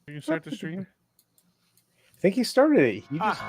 You start the stream? I think he started it. He just...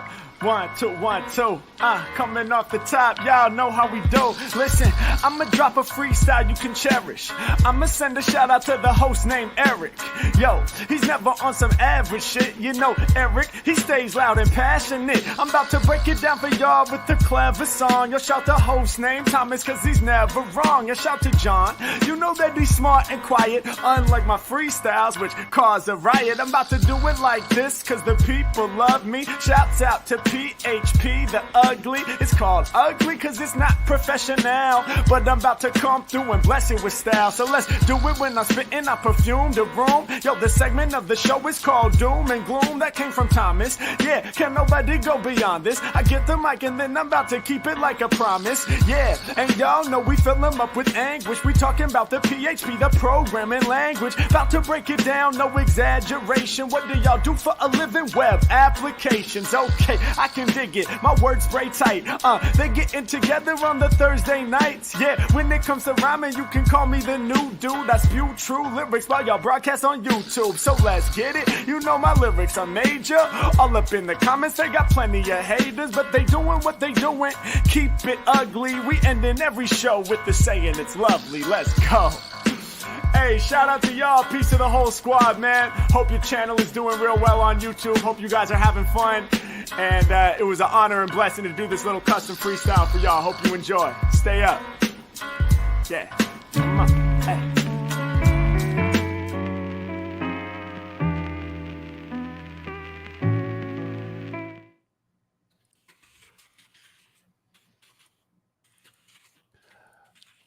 1, 2, 1, 2. Coming off the top, y'all know how we do. Listen, I'ma drop a freestyle you can cherish. I'ma send a shout out to the host named Eric. Yo, he's never on some average shit. You know, Eric, he stays loud and passionate. I'm about to break it down for y'all with the clever song. Yo, shout the host named Thomas, cause he's never wrong. Yo, shout to John. You know that he's smart and quiet, unlike my freestyles, which cause a riot. I'm about to do it like this, cause the people love me. Shouts out to PHP, the ugly. It's called ugly cause it's not professional, but I'm about to come through and bless it with style. So let's do it when I'm spitting, I perfume the room. Yo, the segment of the show is called Doom and Gloom. That came from Thomas. Yeah, can nobody go beyond this? I get the mic and then I'm about to keep it like a promise. Yeah, and y'all know we fill them up with anguish. We talking about the PHP, the programming language. About to break it down, no exaggeration. What do y'all do for a living? Web applications. Okay, I can dig it. My words spray tight. They getting together on the Thursday nights. Yeah, when it comes to rhyming, you can call me the new dude. I spew true lyrics while y'all broadcast on YouTube. So let's get it. You know my lyrics are major. All up in the comments, they got plenty of haters, but they doing what they doing. Keep it ugly. We ending every show with the saying it's lovely. Let's go. Hey, shout out to y'all. Peace to the whole squad, man. Hope your channel is doing real well on YouTube. Hope you guys are having fun. And it was an honor and blessing to do this little custom freestyle for y'all. Hope you enjoy. Stay up. Yeah. Come on. Hey.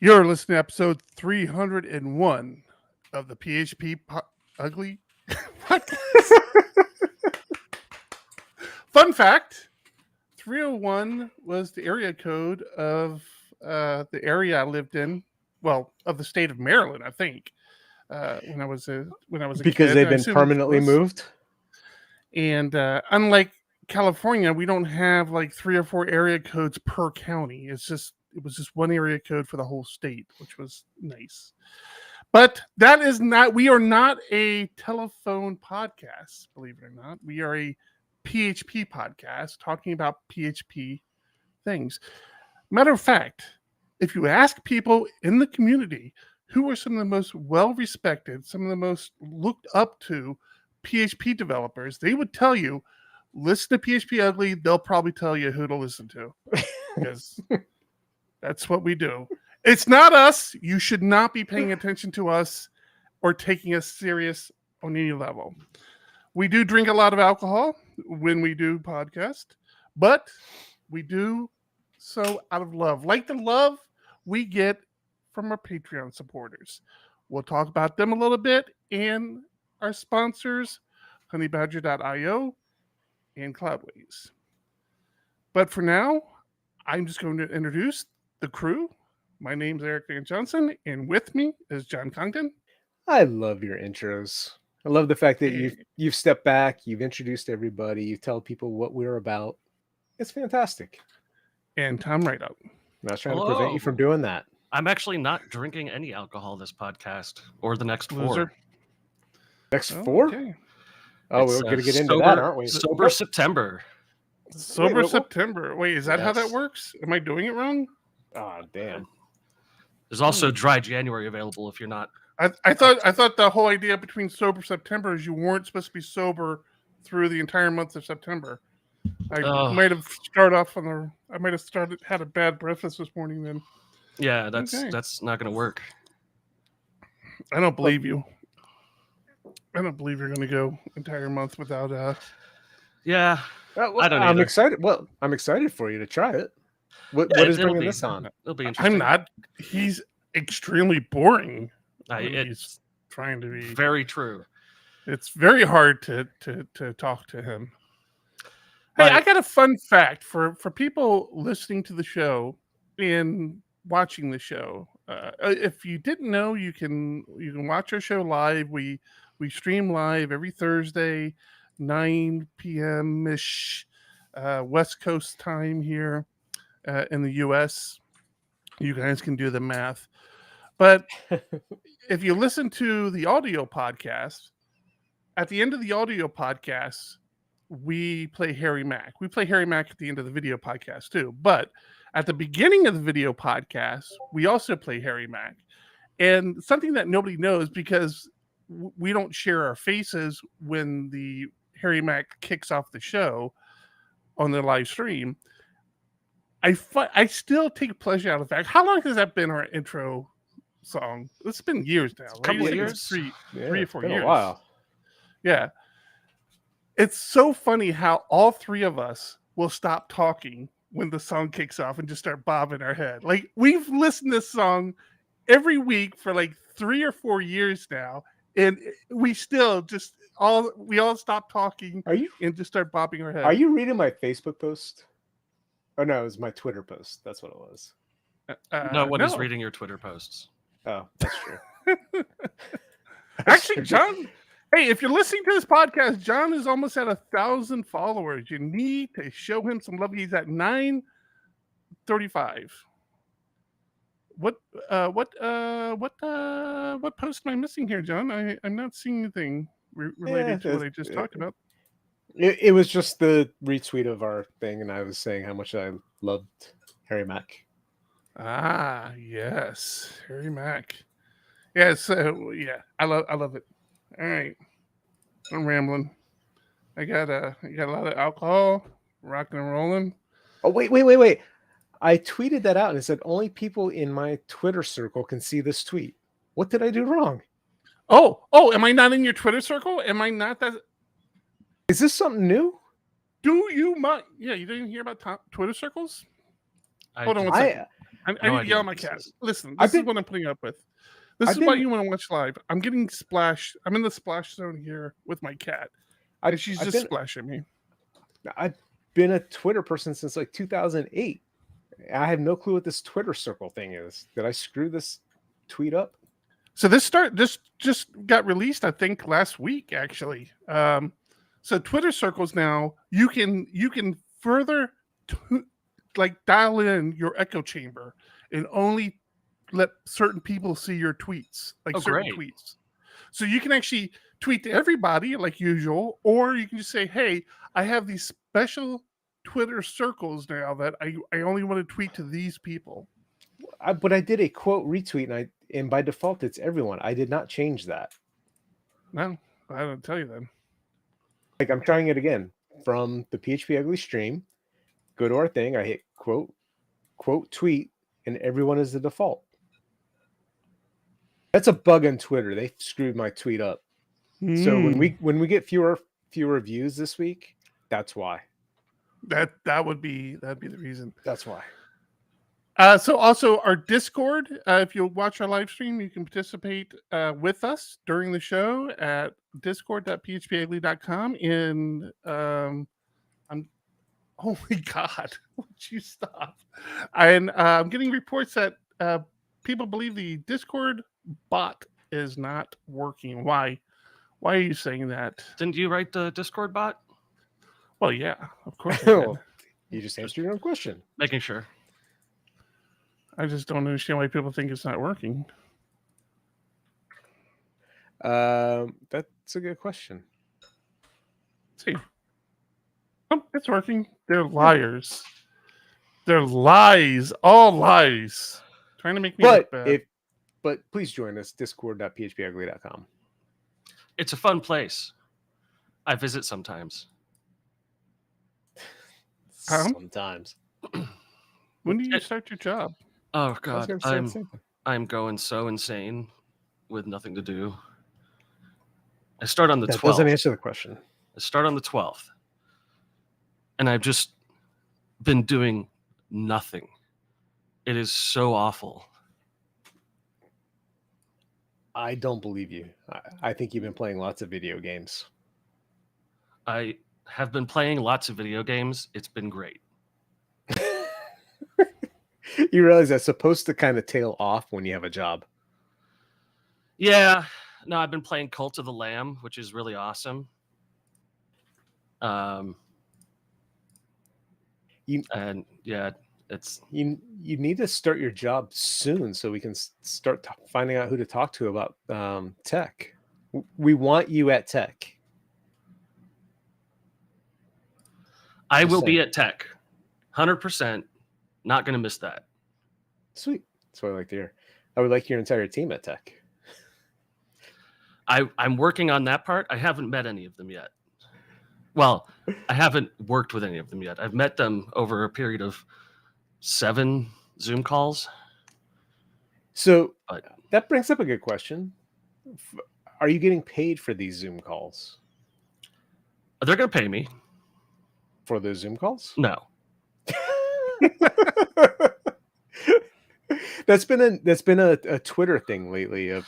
You're listening to episode 301 of the PHPUgly podcast. Fun fact, 301 was the area code of the area I lived in, well, of the state of Maryland, I think, when I was a because kid. They've been permanently moved. And unlike California, we don't have like 3 or 4 area codes per county. It was just one area code for the whole state, which was nice. But that is not, we are not a telephone podcast, believe it or not. We are a PHP podcast talking about PHP things. Matter of fact, if you ask people in the community who are some of the most well-respected, some of the most looked up to PHP developers, they would tell you, listen to PHPUgly, they'll probably tell you who to listen to. Because that's what we do. It's not us. You should not be paying attention to us or taking us serious on any level. We do drink a lot of alcohol when we do podcast, but we do so out of love. Like the love we get from our Patreon supporters. We'll talk about them a little bit and our sponsors, honeybadger.io and Cloudways. But for now, I'm just going to introduce the crew. My name's Eric Van Johnson, and with me is John Congdon. I love your intros. I love the fact that you've stepped back, you've introduced everybody, you tell people what we're about. It's fantastic. And Tom Rideout. I was trying to prevent you from doing that. I'm actually not drinking any alcohol this podcast or the next 4. Next 4? Okay. Oh, we're going to get into that, aren't we? Sober September. Sober September. Wait, is that how that works? Am I doing it wrong? Oh, damn. There's also dry January available if you're not. I thought the whole idea between sober September is you weren't supposed to be sober through the entire month of September. I might have had a bad breakfast this morning then. Yeah, that's not going to work. I don't believe you. I don't believe you're going to go entire month without. Yeah, well, I don't. I'm excited. Well, I'm excited for you to try it. What is bringing this on? It'll be interesting. I'm not. He's extremely boring. He's trying to be very true. It's very hard to talk to him. Hey, I got a fun fact for people listening to the show and watching the show. If you didn't know, you can watch our show live. We stream live every Thursday, 9 p.m. ish, West Coast time here in the U.S. You guys can do the math. But if you listen to the audio podcast, at the end of the audio podcast, we play Harry Mack. We play Harry Mack at the end of the video podcast too. But at the beginning of the video podcast, we also play Harry Mack. And something that nobody knows, because we don't share our faces when the Harry Mack kicks off the show on the live stream, I still take pleasure out of the fact. How long has that been our intro song? It's been years now. Right? A couple of years. Three or 4 years. A while. Yeah. It's so funny how all three of us will stop talking when the song kicks off and just start bobbing our head. Like, we've listened to this song every week for like 3 or 4 years now, and we still just all stop talking and just start bobbing our head. Are you reading my Facebook post? Oh no, it was my Twitter post. That's what it was. No one is reading your Twitter posts. Oh, that's true. Actually, John... Hey, if you're listening to this podcast, John is almost at 1,000 followers. You need to show him some love. He's at 935. What post am I missing here, John? I'm not seeing anything related to what I just talked about. It was just the retweet of our thing, and I was saying how much I loved Harry Mack. Ah, yes, Harry Mack. Yes, yeah, I love it. All right, I'm rambling. I got a lot of alcohol, rocking and rolling. Oh wait! I tweeted that out and it said only people in my Twitter circle can see this tweet. What did I do wrong? Oh! Am I not in your Twitter circle? Am I not that? Is this something new? Do you mind? Yeah, you didn't hear about Twitter circles? Hold on one second. I need to yell at my cat. Listen, this is what I'm putting up with. This is why you want to watch live. I'm getting splashed. I'm in the splash zone here with my cat. And she's just splashing me. I've been a Twitter person since like 2008. I have no clue what this Twitter circle thing is. Did I screw this tweet up? So this just got released, I think, last week, actually. So Twitter circles now, you can further dial in your echo chamber and only let certain people see your tweets, certain tweets. So you can actually tweet to everybody like usual, or you can just say, hey, I have these special Twitter circles now that I only want to tweet to these people. But I did a quote retweet, and by default it's everyone. I did not change that. No, I don't tell you then. Like, I'm trying it again from the PHPUgly stream. Go to our thing. I hit quote tweet, and everyone is the default. That's a bug on Twitter. They screwed my tweet up. So when we get fewer views this week, that's why. That'd be the reason. That's why. So also our Discord, if you watch our live stream, you can participate with us during the show at discord.phpugly.com. And oh my God, would you stop? And I'm getting reports that people believe the Discord bot is not working. Why are you saying that? Didn't you write the Discord bot? Well, yeah, of course I did. You just answered your own question. Making sure. I just don't understand why people think it's not working. That's a good question. Let's see. Oh, it's working. They're liars. They're lies. All lies. Trying to make me look bad. But please join us, discord.phpugly.com. It's a fun place. I visit sometimes. Sometimes. When do you start your job? Oh God, I'm going so insane with nothing to do. I start on the 12th. That doesn't answer the question. I start on the 12th. And I've just been doing nothing. It is so awful. I don't believe you. I think you've been playing lots of video games. I have been playing lots of video games. It's been great. You realize that's supposed to kind of tail off when you have a job. Yeah. No, I've been playing Cult of the Lamb, which is really awesome. And yeah, it's you need to start your job soon so we can start finding out who to talk to about tech. We want you at tech. I will be at Tech. 100%. Not going to miss that. Sweet. That's what I like to hear. I would like your entire team at Tech. I'm working on that part. I haven't met any of them yet. Well, I haven't worked with any of them yet. I've met them over a period of 7 Zoom calls. So that brings up a good question. Are you getting paid for these Zoom calls? They're going to pay me. For those Zoom calls? No. That's been a Twitter thing lately of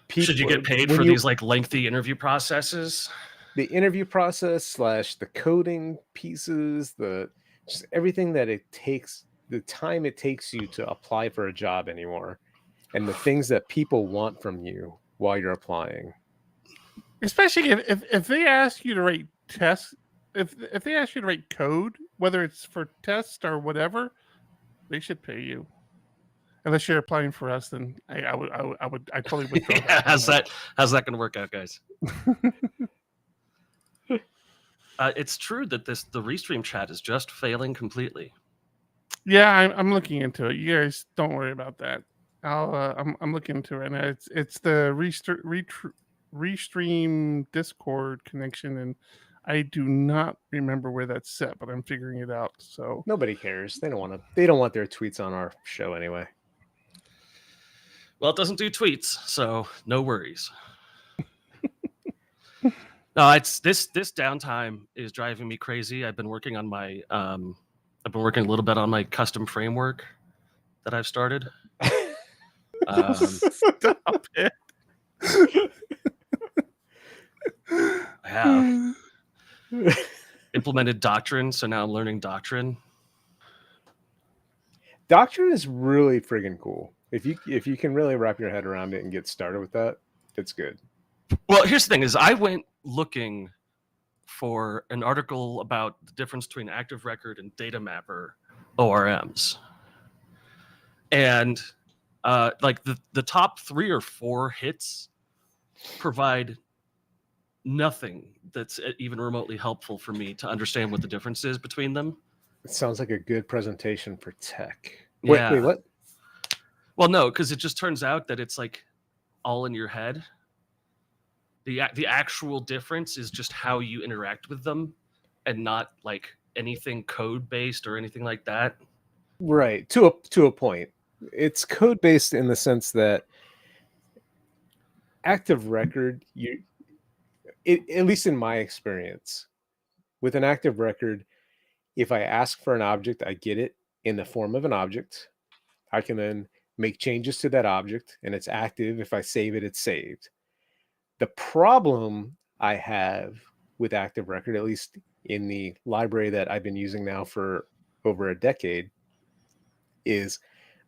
people. Should you get paid for these like lengthy interview processes? The interview process / the coding pieces, just everything that it takes, the time it takes you to apply for a job anymore, and the things that people want from you while you're applying. Especially if they ask you to write tests, if they ask you to write code, whether it's for tests or whatever, they should pay you. Unless you're applying for us, then I totally withdraw. Yeah, how's that going to work out, guys? It's true that the Restream chat is just failing completely. Yeah, I'm looking into it. You guys don't worry about that. I'm looking into it right now. It's the Restream Discord connection, and I do not remember where that's set, but I'm figuring it out. So nobody cares. They don't want their tweets on our show anyway. Well, it doesn't do tweets, so no worries. No, it's this downtime is driving me crazy. I've been working on my a little bit on my custom framework that I've started. Stop it. I have implemented Doctrine, so now I'm learning Doctrine. Doctrine is really friggin' cool. If you can really wrap your head around it and get started with that, it's good. Well, here's the thing: is I went looking for an article about the difference between active record and data mapper ORMs, and like the top 3 or 4 hits provide nothing that's even remotely helpful for me to understand what the difference is between them. It sounds like a good presentation for tech. Yeah. Wait, what? Well, no, because it just turns out that it's like all in your head. The actual difference is just how you interact with them, and not like anything code based or anything like that. Right. To a point. It's code based in the sense that active record, at least in my experience, with an active record, if I ask for an object, I get it in the form of an object. I can then make changes to that object, and it's active. If I save it, it's saved. The problem I have with active record, at least in the library that I've been using now for over a decade, is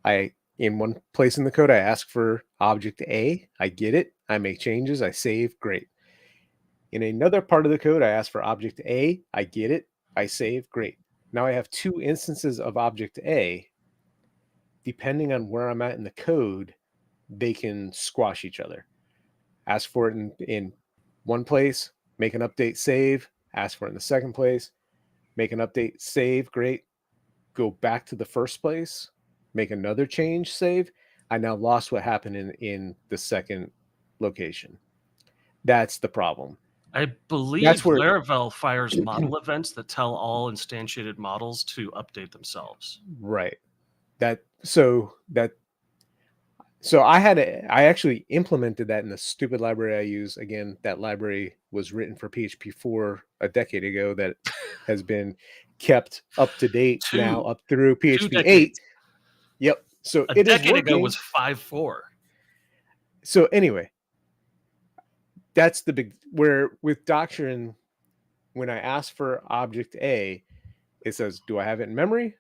in one place in the code, I ask for object A, I get it, I make changes, I save, great. In another part of the code, I ask for object A, I get it, I save, great. Now I have 2 instances of object A. Depending on where I'm at in the code, they can squash each other. Ask for it in one place, make an update, save, ask for it in the second place, make an update, save, great. Go back to the first place, make another change, save. I now lost what happened in the second location. That's the problem. I believe Laravel fires model events that tell all instantiated models to update themselves. Right. So I actually implemented that in the stupid library I use. Again, that library was written for PHP 4 a decade ago that has been kept up to date now up through PHP 8. Yep. So a decade ago was 5.4. So anyway, that's the big where with Doctrine, when I ask for object A, it says, do I have it in memory?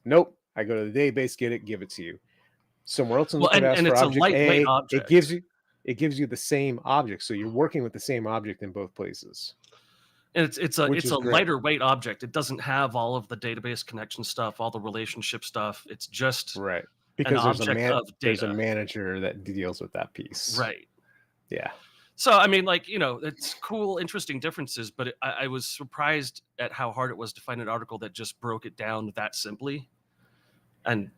Nope. I go to the database, get it, give it to you. Somewhere else in the code, ask for it's object a lightweight A, object. It gives you the same object. So you're working with the same object in both places. And it's a lighter weight object. It doesn't have all of the database connection stuff, all the relationship stuff. It's just right. Because there's there's a manager that deals with that piece. Right. Yeah. So, I mean, like, it's cool, interesting differences, but I was surprised at how hard it was to find an article that just broke it down that simply. And,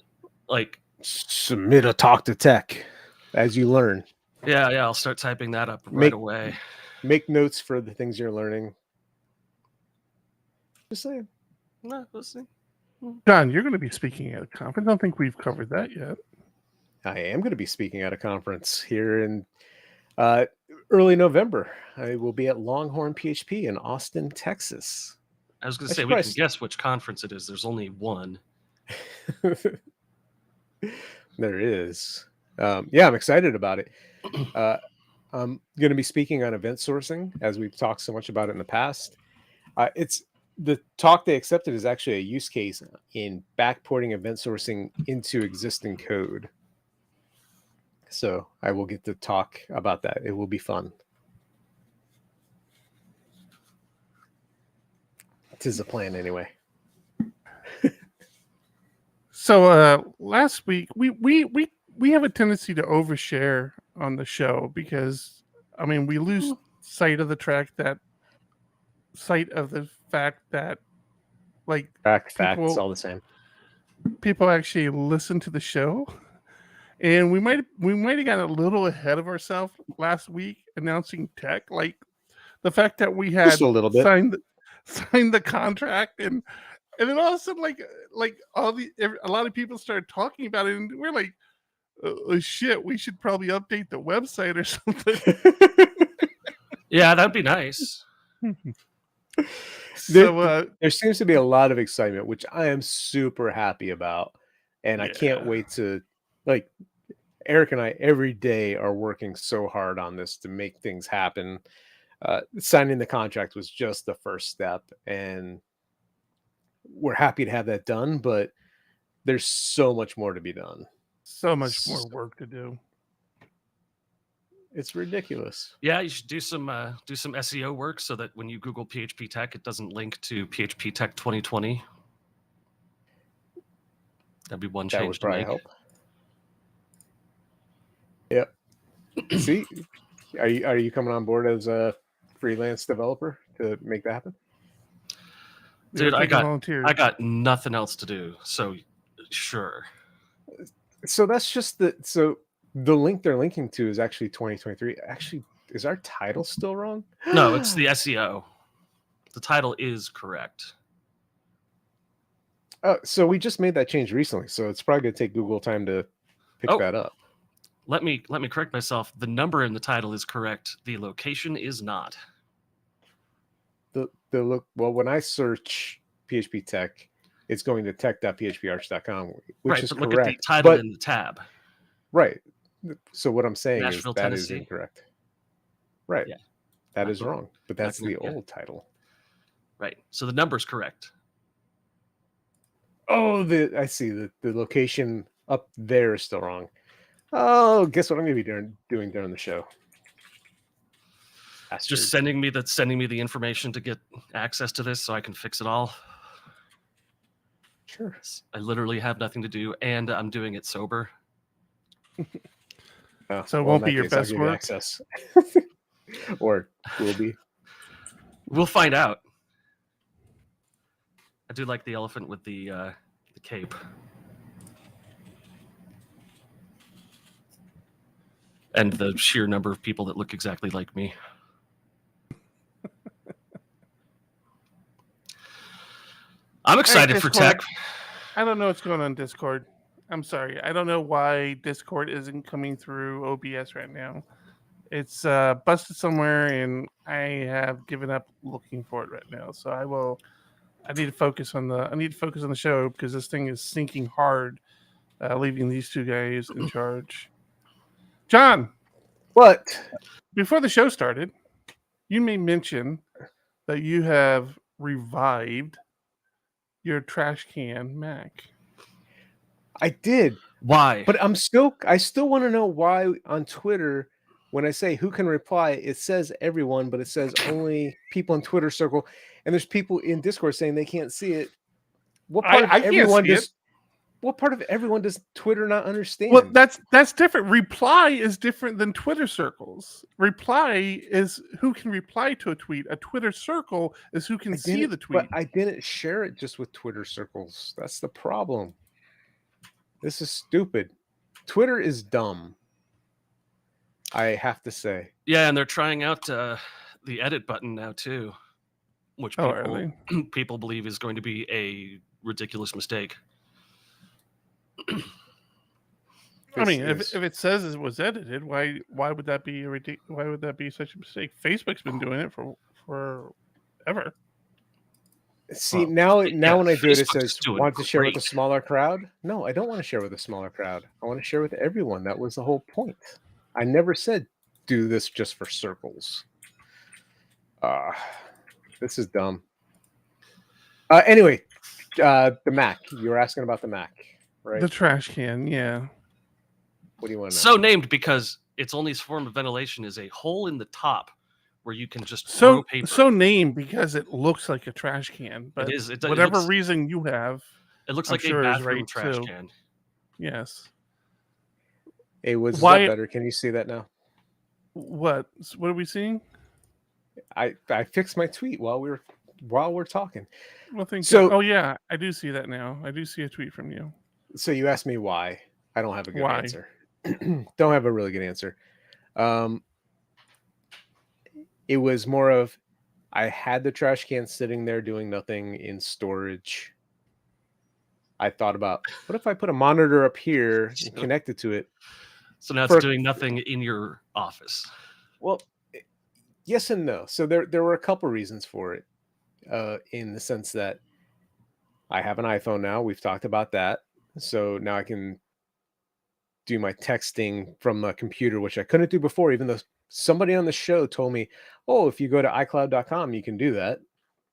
like... Submit a talk to tech as you learn. Yeah, I'll start typing that up right away. Make notes for the things you're learning. Just saying. No, we'll see. John, you're going to be speaking at a conference. I don't think we've covered that yet. I am going to be speaking at a conference here in early November. I will be at Longhorn PHP in Austin, Texas. I was going to say, we can guess which conference it is. There's only one. There is. Yeah, I'm excited about it. I'm going to be speaking on event sourcing, as we've talked so much about it in the past. It's the talk they accepted is actually a use case in backporting event sourcing into existing code. So I will get to talk about that. It will be fun. Tis a plan anyway. So last week we have a tendency to overshare on the show because we lose sight of the fact that like facts all the same. People actually listen to the show. And we might have gotten a little ahead of ourselves last week announcing tech, like the fact that we had just a little bit signed the contract, and then all of a sudden, like a lot of people started talking about it, and we're like, oh shit, we should probably update the website or something. Yeah, that'd be nice. So there seems to be a lot of excitement, which I am super happy about, and I can't wait to. Like Eric and I every day are working so hard on this to make things happen. Signing the contract was just the first step, and we're happy to have that done, but there's so much more to be done. So much more work to do. It's ridiculous. Yeah, you should do some SEO work so that when you Google PHP Tech, it doesn't link to PHP Tech 2020. That'd be one change. That would probably to make. help. Yep. See, are you coming on board as a freelance developer to make that happen? Dude, I got nothing else to do, so sure. So that's just the link they're linking to is actually 2023. Actually, is our title still wrong? No, it's the SEO. The title is correct. So we just made that change recently, so it's probably going to take Google time to pick that up. Let me correct myself. The number in the title is correct. The location is not. Well, when I search PHP Tech, it's going to tech.phparch.com, which is but correct. Look at the title in the tab. Right. So what I'm saying Nashville, is that Tennessee. is incorrect. Right. Yeah. That is wrong. But that's the old title. Right. So the number's correct. Oh, I see. The location up there is still wrong. Oh, guess what I'm going to be doing during the show? Just sending me the information to get access to this so I can fix it all. Sure. I literally have nothing to do, and I'm doing it sober. So it won't be your best work. Access. Or will be. We'll find out. I do like the elephant with the cape. And the sheer number of people that look exactly like me. I'm excited for tech. I don't know what's going on Discord. I'm sorry. I don't know why Discord isn't coming through OBS right now. It's busted somewhere, and I have given up looking for it right now. So I need to focus on the show because this thing is sinking hard, leaving these two guys in charge. John, what? Before the show started, you may mention that you have revived your trash can Mac. I did. Why? But I still want to know why on Twitter, when I say who can reply, it says everyone, but it says only people in Twitter circle, and there's people in Discord saying they can't see it. What part I everyone can't see it. What part of everyone does Twitter not understand? Well, that's different. Reply is different than Twitter circles. Reply is who can reply to a tweet. A Twitter circle is who can see the tweet. But I didn't share it just with Twitter circles. That's the problem. This is stupid. Twitter is dumb. I have to say. Yeah, and they're trying out the edit button now too, which people believe is going to be a ridiculous mistake. I mean, if it says it was edited, why would that be why would that be such a mistake? Facebook's been doing it for ever. See, now when I do it, it says want to share with a smaller crowd. No, I don't want to share with a smaller crowd. I want to share with everyone. That was the whole point. I never said do this just for circles. This is dumb. Anyway, the Mack. You were asking about the Mack, right? The trash can, yeah. What do you want to know? So named because its only form of ventilation is a hole in the top where you can just throw paper. So named because it looks like a trash can, but whatever reason you have, it looks like a bathroom trash can. Yes. Hey, was that better? Can you see that now? What are we seeing? I fixed my tweet while we're talking. Well, thank you. Oh yeah, I do see that now. I do see a tweet from you. So you asked me why. I don't have a good answer. Don't have a really good answer. It was more of I had the trash can sitting there doing nothing in storage. I thought about what if I put a monitor up here and connect it to it. So now it's doing nothing in your office. Well, yes and no. So there were a couple reasons for it. In the sense that I have an iPhone now. We've talked about that. So now I can do my texting from the computer, which I couldn't do before, even though somebody on the show told me, oh, if you go to iCloud.com, you can do that,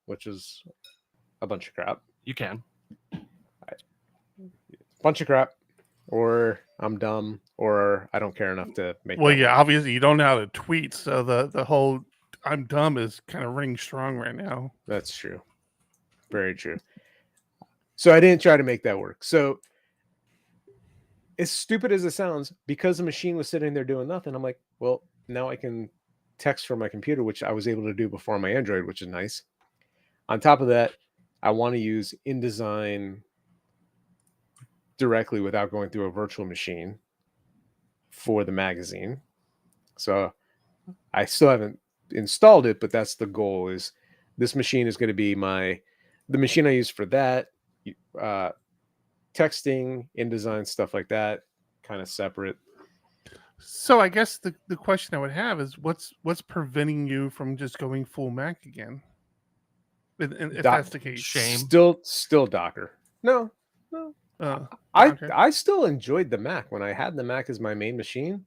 which is a bunch of crap. You can. Bunch of crap. Or I'm dumb, or I don't care enough to make. Well, yeah, obviously you don't know how to tweet, so the whole I'm dumb is kind of ringing strong right now. That's true. Very true. So I didn't try to make that work. So as stupid as it sounds, because the machine was sitting there doing nothing, I'm like, well, now I can text from my computer, which I was able to do before on my Android, which is nice. On top of that, I want to use InDesign directly without going through a virtual machine for the magazine. So I still haven't installed it, but that's the goal. Is this machine is going to be the machine I use for that, texting, InDesign, stuff like that, kind of separate. So I guess the question I would have is what's preventing you from just going full Mac again? If that's the case, shame. Still Docker. No. I still enjoyed the Mac when I had the Mac as my main machine.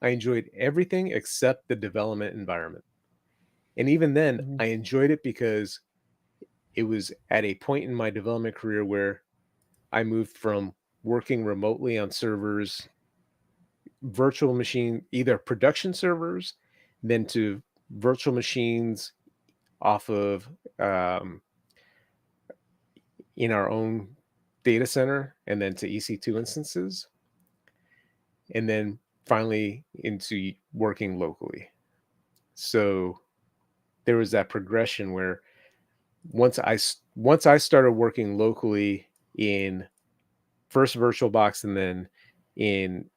I enjoyed everything except the development environment. And even then, I enjoyed it because it was at a point in my development career where I moved from working remotely on servers, virtual machine, either production servers, then to virtual machines off of in our own data center, and then to EC2 instances, and then finally into working locally. So there was that progression where once I started working locally in first VirtualBox and then in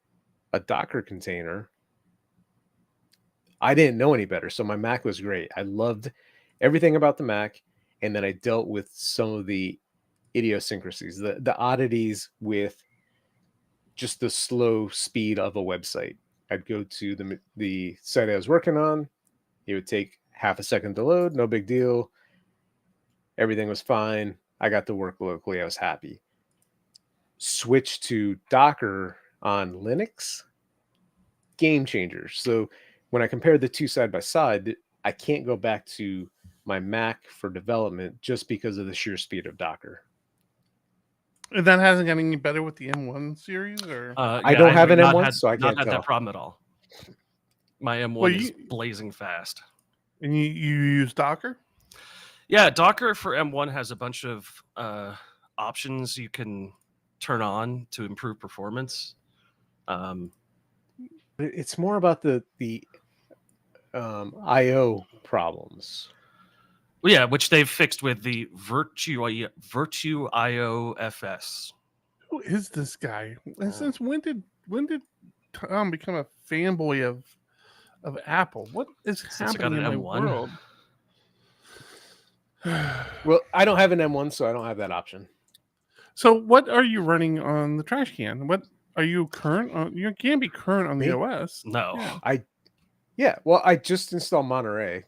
a Docker container, I didn't know any better. So my Mac was great. I loved everything about the Mac. And then I dealt with some of the idiosyncrasies, the oddities with just the slow speed of a website. I'd go to the site I was working on. It would take half a second to load. No big deal. Everything was fine. I got to work locally. I was happy. Switch to Docker on Linux. Game changer. So when I compared the two side by side, I can't go back to my Mac for development just because of the sheer speed of Docker. And that hasn't gotten any better with the M1 series, or I don't have an M1, so I can't tell. That problem at all. My M1 is blazing fast. And you use Docker? Yeah, Docker for M1 has a bunch of options you can turn on to improve performance. It's more about the IO problems. Well, yeah, which they've fixed with the Virtue IO FS. Who is this guy? And since when did Tom become a fanboy of Apple? What is Since I got happening in an my M1. world? Well, I don't have an M1, so I don't have that option. So, what are you running on the trash can? What are you current on? You can't be current on the Me? OS. No. Yeah. Well, I just installed Monterey.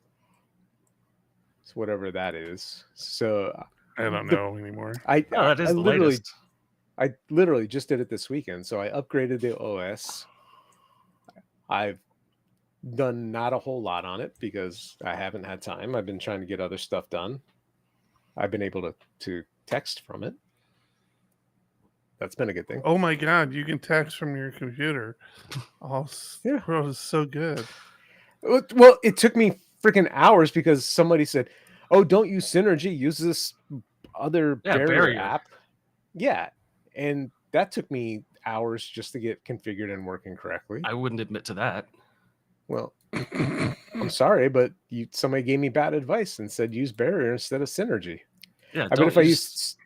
So whatever that is. So I don't know anymore. That is I the literally latest. I literally just did it this weekend. So I upgraded the OS. I've done not a whole lot on it because I haven't had time. I've been trying to get other stuff done. I've been able to text from it. That's been a good thing. Oh my God, you can text from your computer. Oh, Yeah. bro, it's so good. Well, it took me freaking hours because somebody said, "Oh, don't use Synergy. Use this other barrier app." Yeah, and that took me hours just to get configured and working correctly. I wouldn't admit to that. Well, I'm sorry, but somebody gave me bad advice and said use barrier instead of Synergy. Yeah, I bet if I used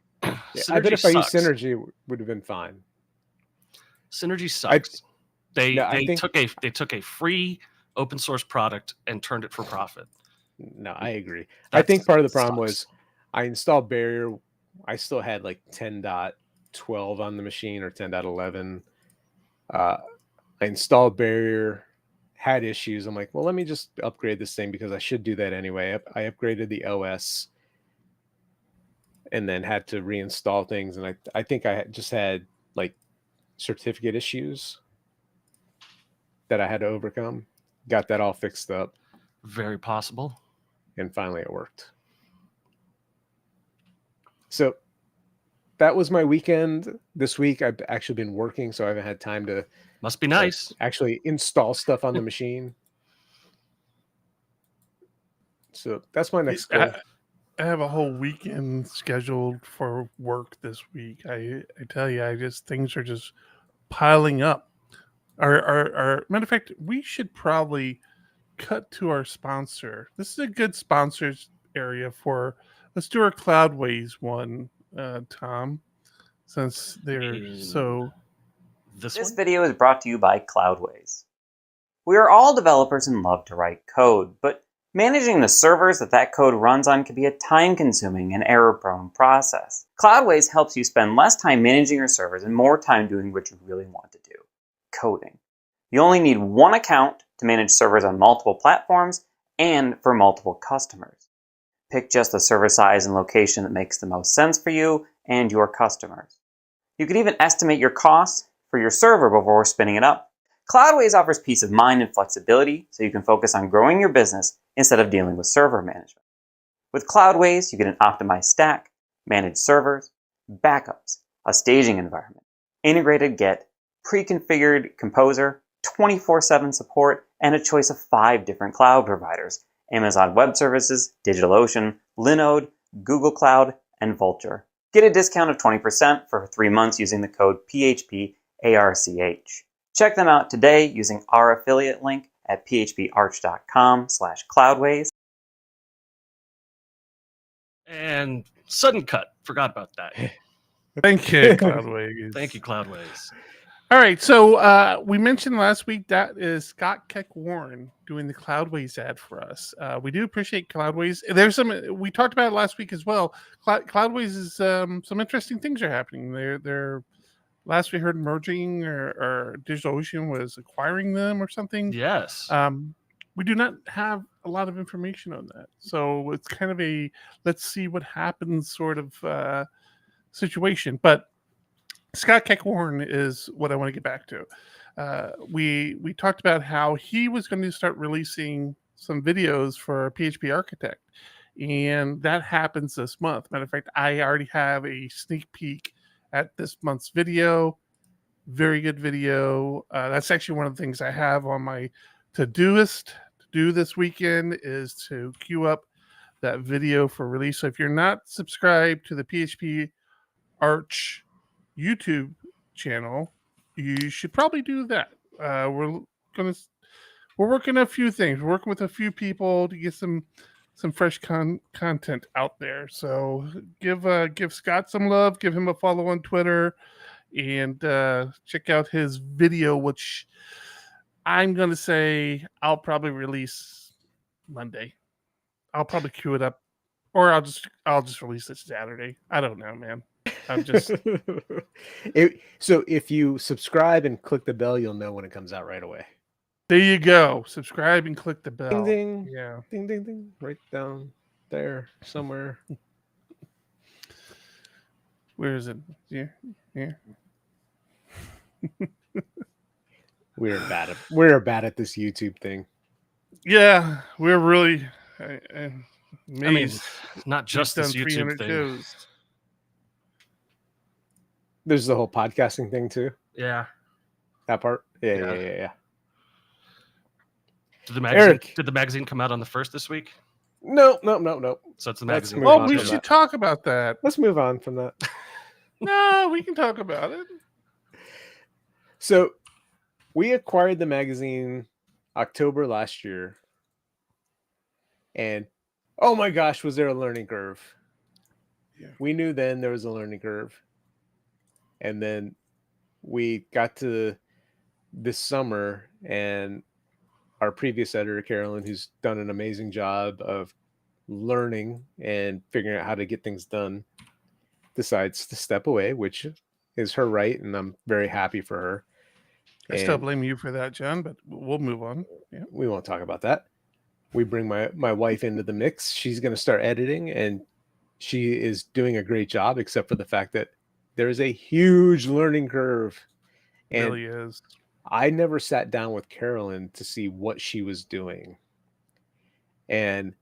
Synergy, it would have been fine. Synergy sucks. They took a free open source product and turned it for profit. No, I agree. I think part of the problem was I installed barrier. I still had like 10.12 on the machine or 10.11. I installed barrier, had issues. I'm like, well, let me just upgrade this thing because I should do that anyway. I upgraded the OS and then had to reinstall things. And I think I just had like certificate issues that I had to overcome. Got that all fixed up. Very possible. And finally it worked. So that was my weekend this week. I've actually been working, so I haven't had time to must be nice actually install stuff on the machine. So that's my next goal. I have a whole weekend scheduled for work this week. I tell you, things are just piling up. Our matter of fact, we should probably cut to our sponsor. This is a good sponsors area for. Let's do our Cloudways one, Tom, since they're so. This video is brought to you by Cloudways. We are all developers and love to write code, but managing the servers that code runs on can be a time-consuming and error-prone process. Cloudways helps you spend less time managing your servers and more time doing what you really want to do, coding. You only need one account to manage servers on multiple platforms and for multiple customers. Pick just the server size and location that makes the most sense for you and your customers. You can even estimate your costs for your server before spinning it up. Cloudways offers peace of mind and flexibility so you can focus on growing your business instead of dealing with server management. With Cloudways, you get an optimized stack, managed servers, backups, a staging environment, integrated Git, pre-configured Composer, 24/7 support, and a choice of 5 different cloud providers: Amazon Web Services, DigitalOcean, Linode, Google Cloud, and Vultr. Get a discount of 20% for 3 months using the code PHPARCH. Check them out today using our affiliate link at phparch.com/cloudways. And sudden cut. Forgot about that. Thank you, Cloudways. Thank you, Cloudways. All right, so we mentioned last week that is Scott Keck Warren doing the Cloudways ad for us. We do appreciate Cloudways. There's we talked about it last week as well. Cloudways is some interesting things are happening. They're last we heard merging or DigitalOcean was acquiring them or something. Yes. We do not have a lot of information on that, so it's kind of a let's see what happens sort of situation, but. Scott Keck Warren is what I want to get back to. We talked about how he was going to start releasing some videos for PHP Architect, and that happens this month. Matter of fact, I already have a sneak peek at this month's video. Very good video. That's actually one of the things I have on my to-do list to do this weekend is to queue up that video for release. So if you're not subscribed to the PHP Arch YouTube channel, you should probably do that. We're working a few things. We're working with a few people to get some fresh content out there. So give Scott some love. Give him a follow on Twitter, and check out his video, which I'm gonna say I'll probably release Monday. I'll probably queue it up, or I'll just release it Saturday. I don't know, man. I'm just So if you subscribe and click the bell, you'll know when it comes out right away. there. You go. Subscribe and click the bell. Ding ding. Yeah. Ding ding ding. Right down there somewhere. Where is it? Yeah. We're bad at this YouTube thing. Yeah, we're really I mean, amazed. not just We've this done YouTube 300 thing. shows. There's the whole podcasting thing too. Yeah. That part. Yeah. Did the magazine come out on the 1st this week? No. So it's the Let's magazine. move Oh, on we from should that. talk about that. Let's move on from that. No, we can talk about it. So we acquired the magazine October last year. And oh my gosh, was there a learning curve? Yeah. We knew then there was a learning curve. And then we got to this summer, and our previous editor, Carolyn, who's done an amazing job of learning and figuring out how to get things done, decides to step away, which is her right, and I'm very happy for her. I still And blame you for that, John, but we'll move on. Yeah. we won't talk about that. We bring my wife into the mix. She's going to start editing, and she is doing a great job, except for the fact that there is a huge learning curve. It And really is. I never sat down with Carolyn to see what she was doing. And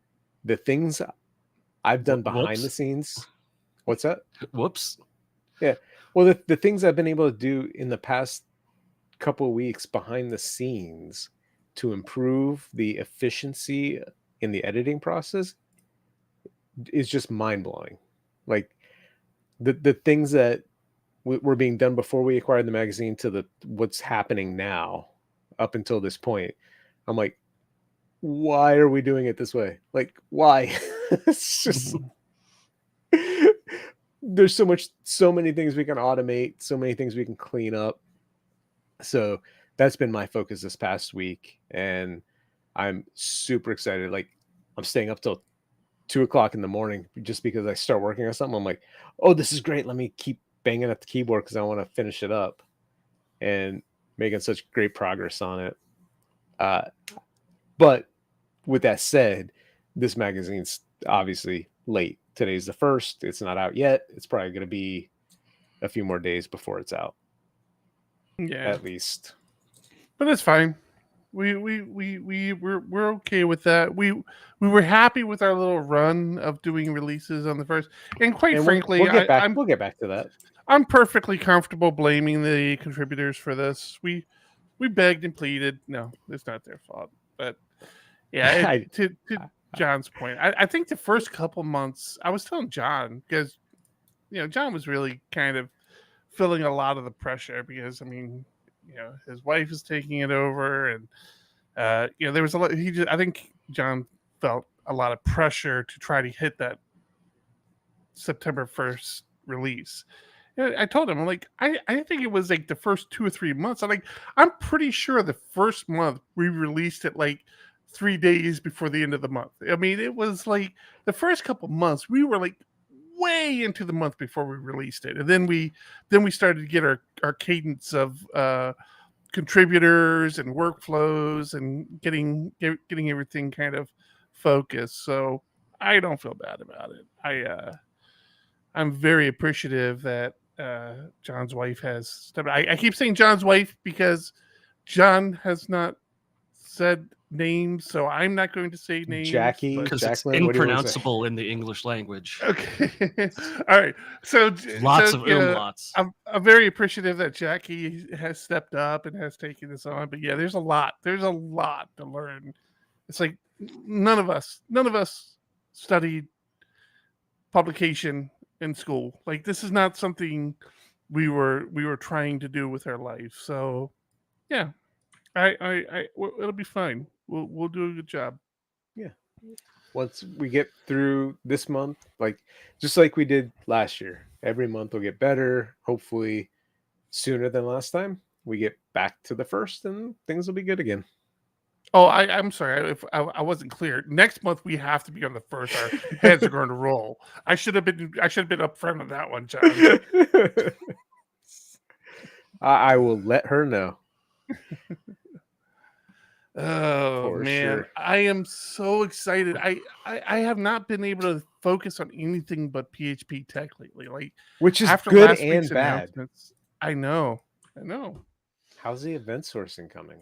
the things I've done behind the scenes. What's that? Whoops. Yeah. Well, the things I've been able to do in the past couple of weeks behind the scenes to improve the efficiency in the editing process is just mind-blowing. Like the things that were being done before we acquired the magazine to what's happening now up until this point. I'm like, why are we doing it this way? Like, why? It's just there's so many things we can automate, so many things we can clean up. So that's been my focus this past week, and I'm super excited. Like, I'm staying up till 2:00 in the morning just because I start working on something. I'm like, oh, this is great. Let me keep banging at the keyboard because I want to finish it up, and making such great progress on it. But with that said, this magazine's obviously late. Today's the 1st. It's not out yet. It's probably going to be a few more days before it's out. Yeah. At least. But it's fine. We're okay with that. We were happy with our little run of doing releases on the 1st. And quite frankly, we'll get back to that. I'm perfectly comfortable blaming the contributors for this. We begged and pleaded. No, it's not their fault. But yeah, to John's point, I think the first couple months, I was telling John, because John was really kind of feeling a lot of the pressure because his wife is taking it over, and there was a lot. I think John felt a lot of pressure to try to hit that September 1st release. I told him, I'm like, I think it was like the first 2 or 3 months. I'm pretty sure the first month we released it like 3 days before the end of the month. I mean, it was like the first couple months we were like way into the month before we released it, and then we started to get our cadence of contributors and workflows and getting everything kind of focused. So I don't feel bad about it. I'm very appreciative that John's wife has stepped. I keep saying John's wife because John has not said names, so I'm not going to say names. Jackie, because it's Jacqueline, impronounceable in the English language. Okay. All right. So Lots of umlauts. I'm very appreciative that Jackie has stepped up and has taken this on. But yeah, there's a lot to learn. It's like none of us studied publication in school. Like, this is not something we were trying to do with our life. So yeah, it'll be fine. We'll do a good job. Yeah. Once we get through this month, like just like we did last year, every month will get better. Hopefully sooner than last time. We get back to the first and things will be good again. Oh, I'm sorry if I wasn't clear. Next month we have to be on the first. Our heads are going to roll. I should have been upfront on that one, John. I will let her know. Oh For man, sure. I am so excited. I have not been able to focus on anything but PHP tech lately. Like Which is after good last and week's bad. announcements. I know. How's the event sourcing coming?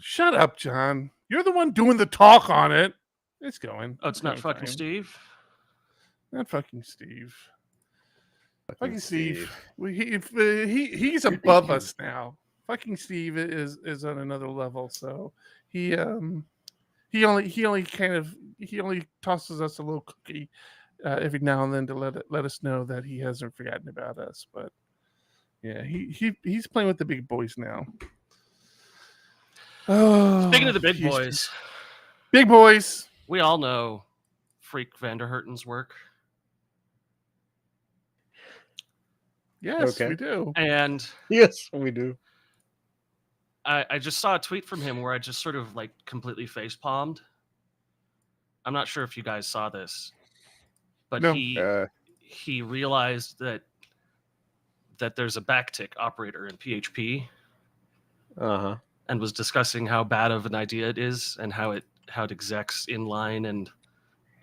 Shut up, John. You're the one doing the talk on it. It's going. Oh, it's not going fucking fine. Steve. Not fucking Steve. Fucking Steve. He's above us now. Fucking Steve is on another level. So he only tosses us a little cookie every now and then to let us know that he hasn't forgotten about us. But yeah, he's playing with the big boys now. Oh, Speaking of the big boys, we all know Freak Vanderhurten's work. Yes, we do. And yes, we do. I just saw a tweet from him where I just sort of like completely facepalmed. I'm not sure if you guys saw this, but no. he realized that there's a backtick operator in PHP. Uh-huh. And was discussing how bad of an idea it is and how it execs inline and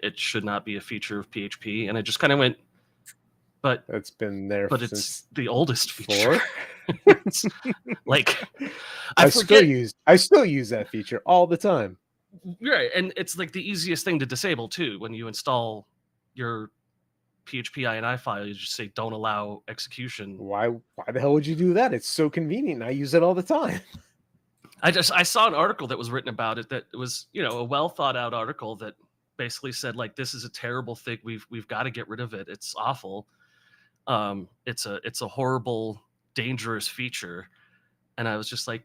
it should not be a feature of PHP. And I just kind of went, but it's been there. But it's the oldest feature. Like I still use that feature all the time. Right, and it's like the easiest thing to disable too. When you install your PHP INI file, you just say don't allow execution. Why the hell would you do that? It's so convenient. I use it all the time. I saw an article that was written about it that was, a well thought out article that basically said like this is a terrible thing. We've got to get rid of it. It's awful. It's a horrible, dangerous feature. And I was just like,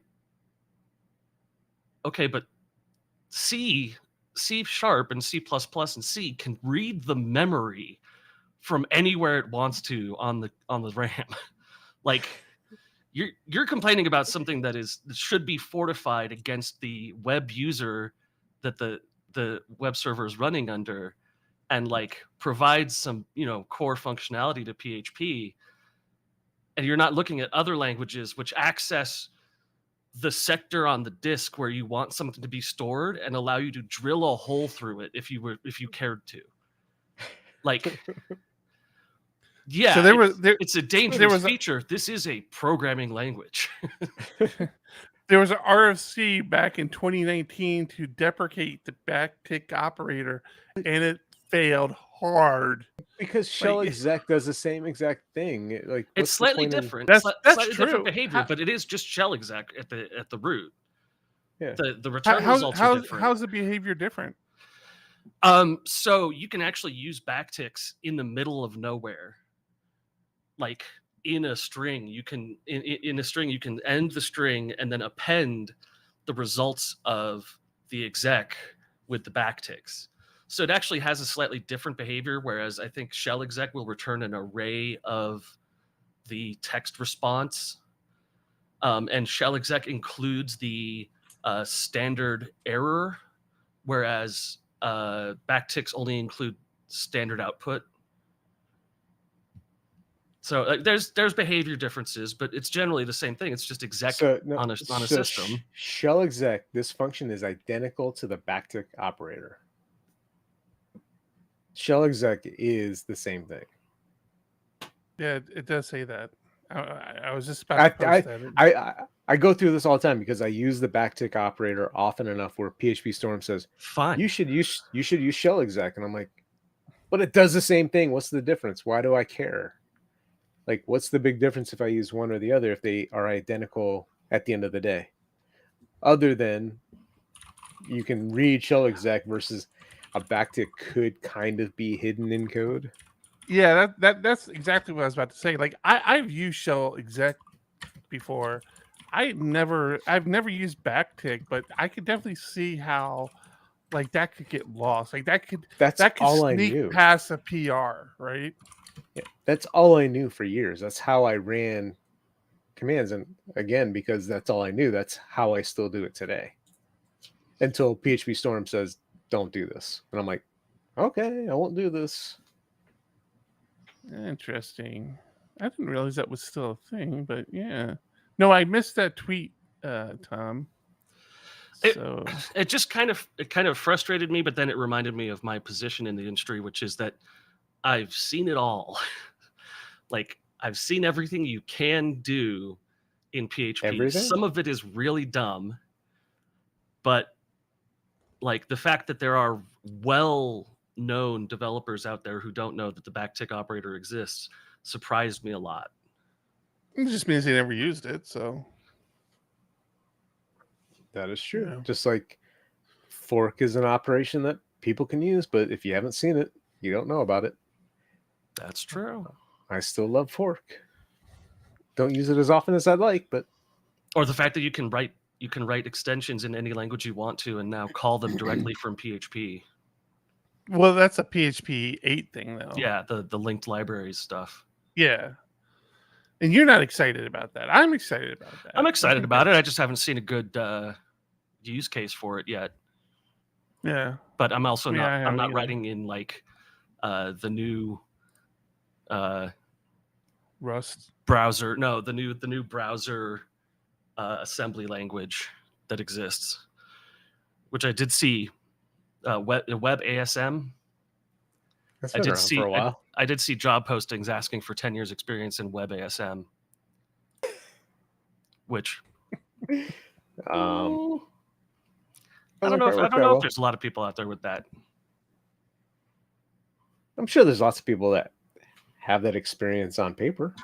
okay, but C Sharp and C++ and C can read the memory from anywhere it wants to on the RAM. Like you're complaining about something that should be fortified against the web user that the web server is running under, and like provides some core functionality to PHP, and you're not looking at other languages which access the sector on the disk where you want something to be stored and allow you to drill a hole through it if you cared to. Like yeah, so it's a dangerous feature. This is a programming language. There was an RFC back in 2019 to deprecate the backtick operator, and it failed hard. Because shell exec does the same exact thing. Like it's slightly different. That's slightly true. Different behavior, but it is just shell exec at the root. Yeah. The return results are different. How's the behavior different? So you can actually use backticks in the middle of nowhere. Like in a string, you can end the string and then append the results of the exec with the backticks. So it actually has a slightly different behavior, whereas I think shell exec will return an array of the text response. And shell exec includes the standard error, whereas backticks only include standard output. So there's behavior differences, but it's generally the same thing. It's just exec on a system. Shell exec, this function is identical to the backtick operator. Shell exec is the same thing. Yeah, it does say that. I was just about to post that. I go through this all the time because I use the backtick operator often enough where PHP Storm says, "Fine, you should use shell exec," and I'm like, "But it does the same thing. What's the difference? Why do I care? Like, what's the big difference if I use one or the other if they are identical at the end of the day? Other than you can read shell exec versus a backtick could kind of be hidden in code." Yeah, that's exactly what I was about to say. Like I've used shell exec before. I've never used backtick, but I could definitely see how like that could get lost. Like that could all I sneak knew. past a PR, right? Yeah, that's all I knew for years. That's how I ran commands, and again, because that's all I knew, that's how I still do it today. Until PHP Storm says, "Don't do this," and I'm like, "Okay, I won't do this." Interesting. I didn't realize that was still a thing, but yeah. No, I missed that tweet, Tom. So it just kind of frustrated me, but then it reminded me of my position in the industry, which is that I've seen it all. Like I've seen everything you can do in PHP. Everything? Some of it is really dumb, but like the fact that there are well-known developers out there who don't know that the backtick operator exists surprised me a lot. it just means they never used it. So That is true. Yeah. Just like fork is an operation that people can use, but if you haven't seen it, you don't know about it. That's true. I still love fork. Don't use it as often as I'd like, but Or the fact that you can write extensions in any language you want to and now call them directly from PHP. Well, that's a PHP 8 thing, though. Yeah, the linked libraries stuff. Yeah. And you're not excited about that. I'm excited about that. I'm excited about it. I just haven't seen a good use case for it yet. Yeah. But I'm also not. I'm not either. writing in like the new Rust browser. No, the new browser assembly language that exists, which I did see. Web ASM. that's I been did around see for a while. I did see job postings asking for 10 years experience in Web ASM, which I don't know if there's a lot of people out there with that. I'm sure there's lots of people that have that experience on paper.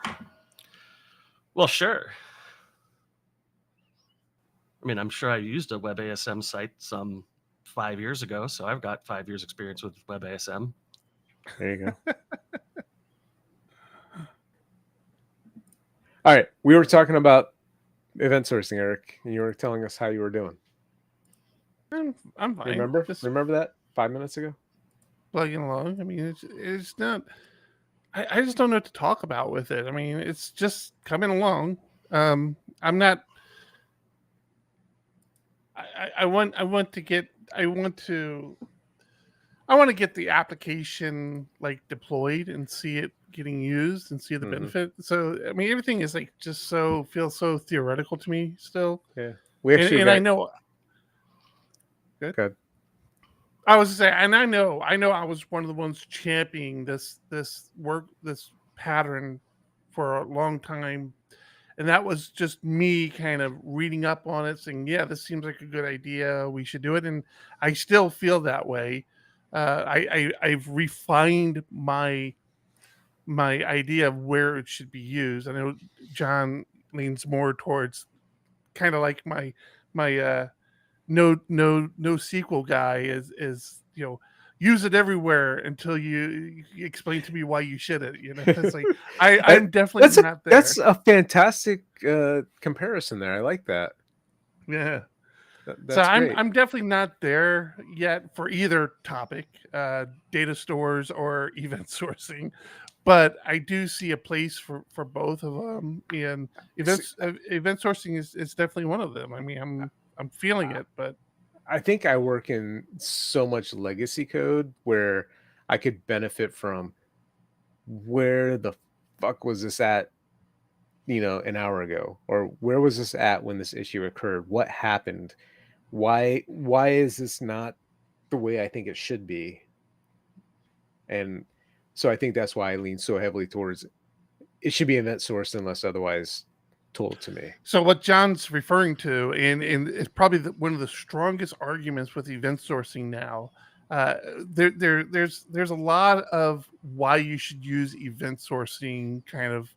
Well, sure. I mean, I'm sure I used a Web ASM site some 5 years ago, so I've got 5 years experience with Web ASM. There you go. All right. We were talking about event sourcing, Eric, and you were telling us how you were doing. I'm fine. Remember? Just Remember that 5 minutes ago? plugging along. I mean, it's not. I just don't know what to talk about with it. I mean, it's just coming along. I'm not. I want to get the application like deployed and see it getting used and see the benefit. So I mean, everything is like just feels so theoretical to me still. Yeah, we actually. And I know. Good. I was saying, and I know I was one of the ones championing this pattern for a long time. And that was just me kind of reading up on it, saying, yeah, this seems like a good idea. We should do it. And I still feel that way. I've refined my idea of where it should be used. I know John leans more towards kind of like my no SQL guy is use it everywhere until you explain to me why you shouldn't. It's like I'm definitely not there. That's a fantastic comparison there. I like that. Yeah. That's So great. I'm definitely not there yet for either topic, data stores or event sourcing, but I do see a place for both of them. And event sourcing is definitely one of them. I mean, I'm feeling it, but I think I work in so much legacy code where I could benefit from where the fuck was this at, an hour ago, or where was this at when this issue occurred? What happened? Why is this not the way I think it should be? And so I think that's why I lean so heavily towards it should be event sourced unless otherwise told to me. So what John's referring to, and it's probably one of the strongest arguments with event sourcing now. There's a lot of why you should use event sourcing kind of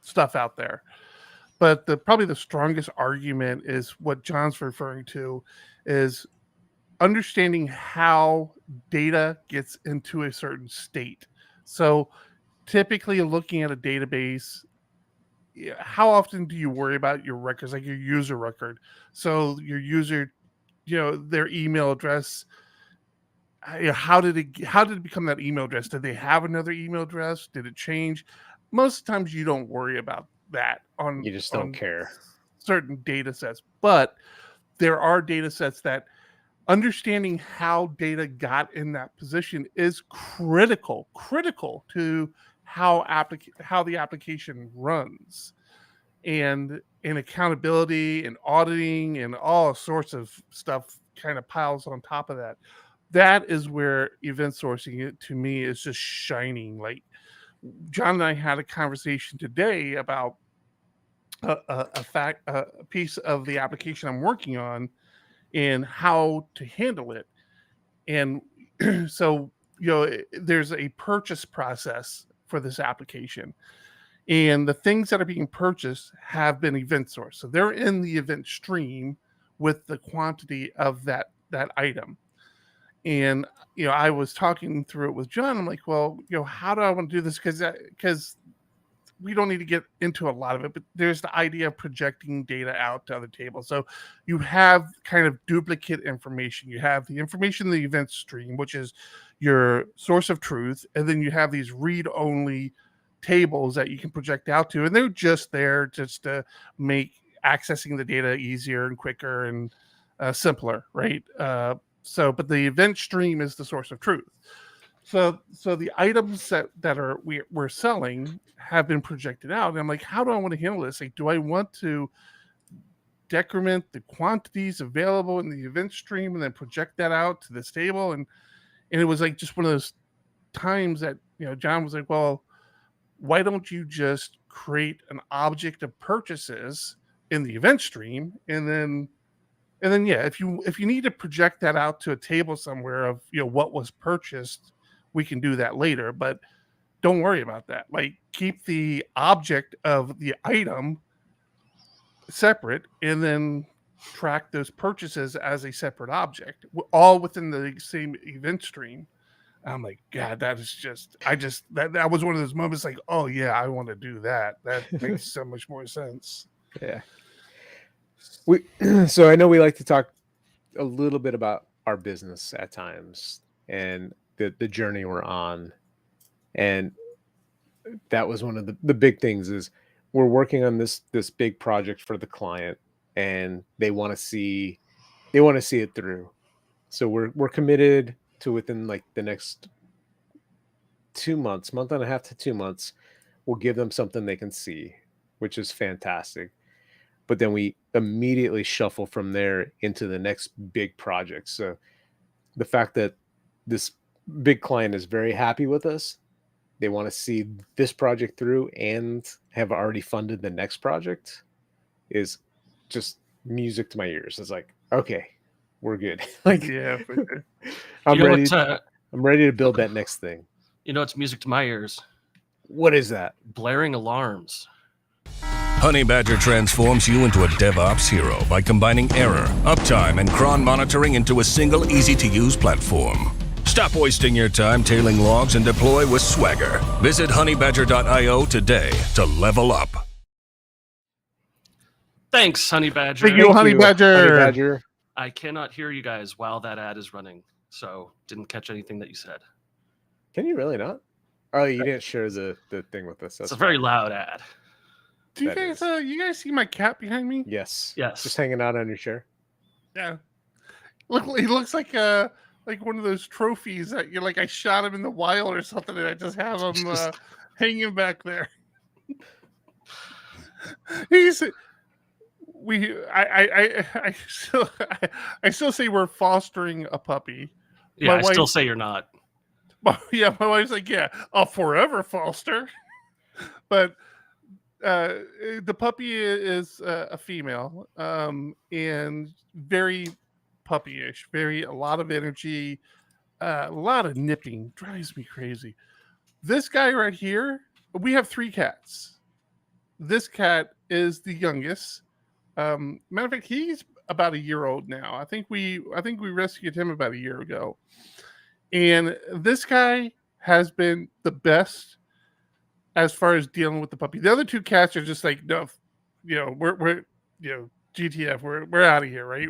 stuff out there, but probably the strongest argument is what John's referring to is understanding how data gets into a certain state. So typically looking at a database, how often do you worry about your records, like your user record? So your user, their email address, how did it become that email address? Did they have another email address? Did it change? Most times you don't worry about that You just don't care. Certain data sets, but there are data sets that understanding how data got in that position is critical to how the application runs, and accountability and auditing and all sorts of stuff kind of piles on top of that. That is where event sourcing, to me, is just shining. Like John and I had a conversation today about a piece of the application I'm working on and how to handle it. And so, there's a purchase process for this application, and the things that are being purchased have been event sourced. So they're in the event stream with the quantity of that item. And, I was talking through it with John. I'm like, well, how do I want to do this? Because we don't need to get into a lot of it, but there's the idea of projecting data out to other tables. So you have kind of duplicate information. You have the information in the event stream, which is your source of truth. And then you have these read-only tables that you can project out to. And they're just there just to make accessing the data easier and quicker and simpler, right? But the event stream is the source of truth. So the items that we're selling have been projected out, and I'm like, how do I want to handle this? Like, do I want to decrement the quantities available in the event stream and then project that out to this table? And it was like just one of those times that John was like, well, why don't you just create an object of purchases in the event stream, and then if you need to project that out to a table somewhere of what was purchased, we can do that later, but don't worry about that. Like, keep the object of the item separate and then track those purchases as a separate object, all within the same event stream. I'm like, God, that was one of those moments like, oh yeah, I want to do that. That makes so much more sense. Yeah. So I know we like to talk a little bit about our business at times and the journey we're on. And that was one of the big things is we're working on this big project for the client, and they want to see it through. So we're committed to within like the next 2 months, month and a half to 2 months, we'll give them something they can see, which is fantastic. But then we immediately shuffle from there into the next big project. So the fact that this big client is very happy with us, they want to see this project through and have already funded the next project, is just music to my ears. It's like, okay, we're good. Like, yeah, for sure. I'm ready to build that next thing. It's music to my ears. What is that? Blaring alarms. Honey Badger transforms you into a DevOps hero by combining error, uptime, and cron monitoring into a single, easy-to-use platform. Stop wasting your time tailing logs and deploy with Swagger. Visit honeybadger.io today to level up. Thanks, Honey Badger. Thank you, Honey Badger. Honey Badger. I cannot hear you guys while that ad is running, so didn't catch anything that you said. Can you really not? Oh, you didn't share the thing with us. It's a very loud ad. Do you guys see my cat behind me? Yes. Yes. Just hanging out on your chair. Yeah. He looks like one of those trophies that you're like, I shot him in the wild or something, and I just have him hanging back there. I still say we're fostering a puppy. Yeah, I still say you're not. Yeah, my wife's like, yeah, I'll forever foster. But the puppy is a female, and very puppyish, a lot of energy, a lot of nipping, drives me crazy. This guy right here, we have 3 cats. This cat is the youngest. Matter of fact, he's about a year old now. I think we rescued him about a year ago. And this guy has been the best as far as dealing with the puppy. The other two cats are just like, no, we're GTF, we're out of here, right?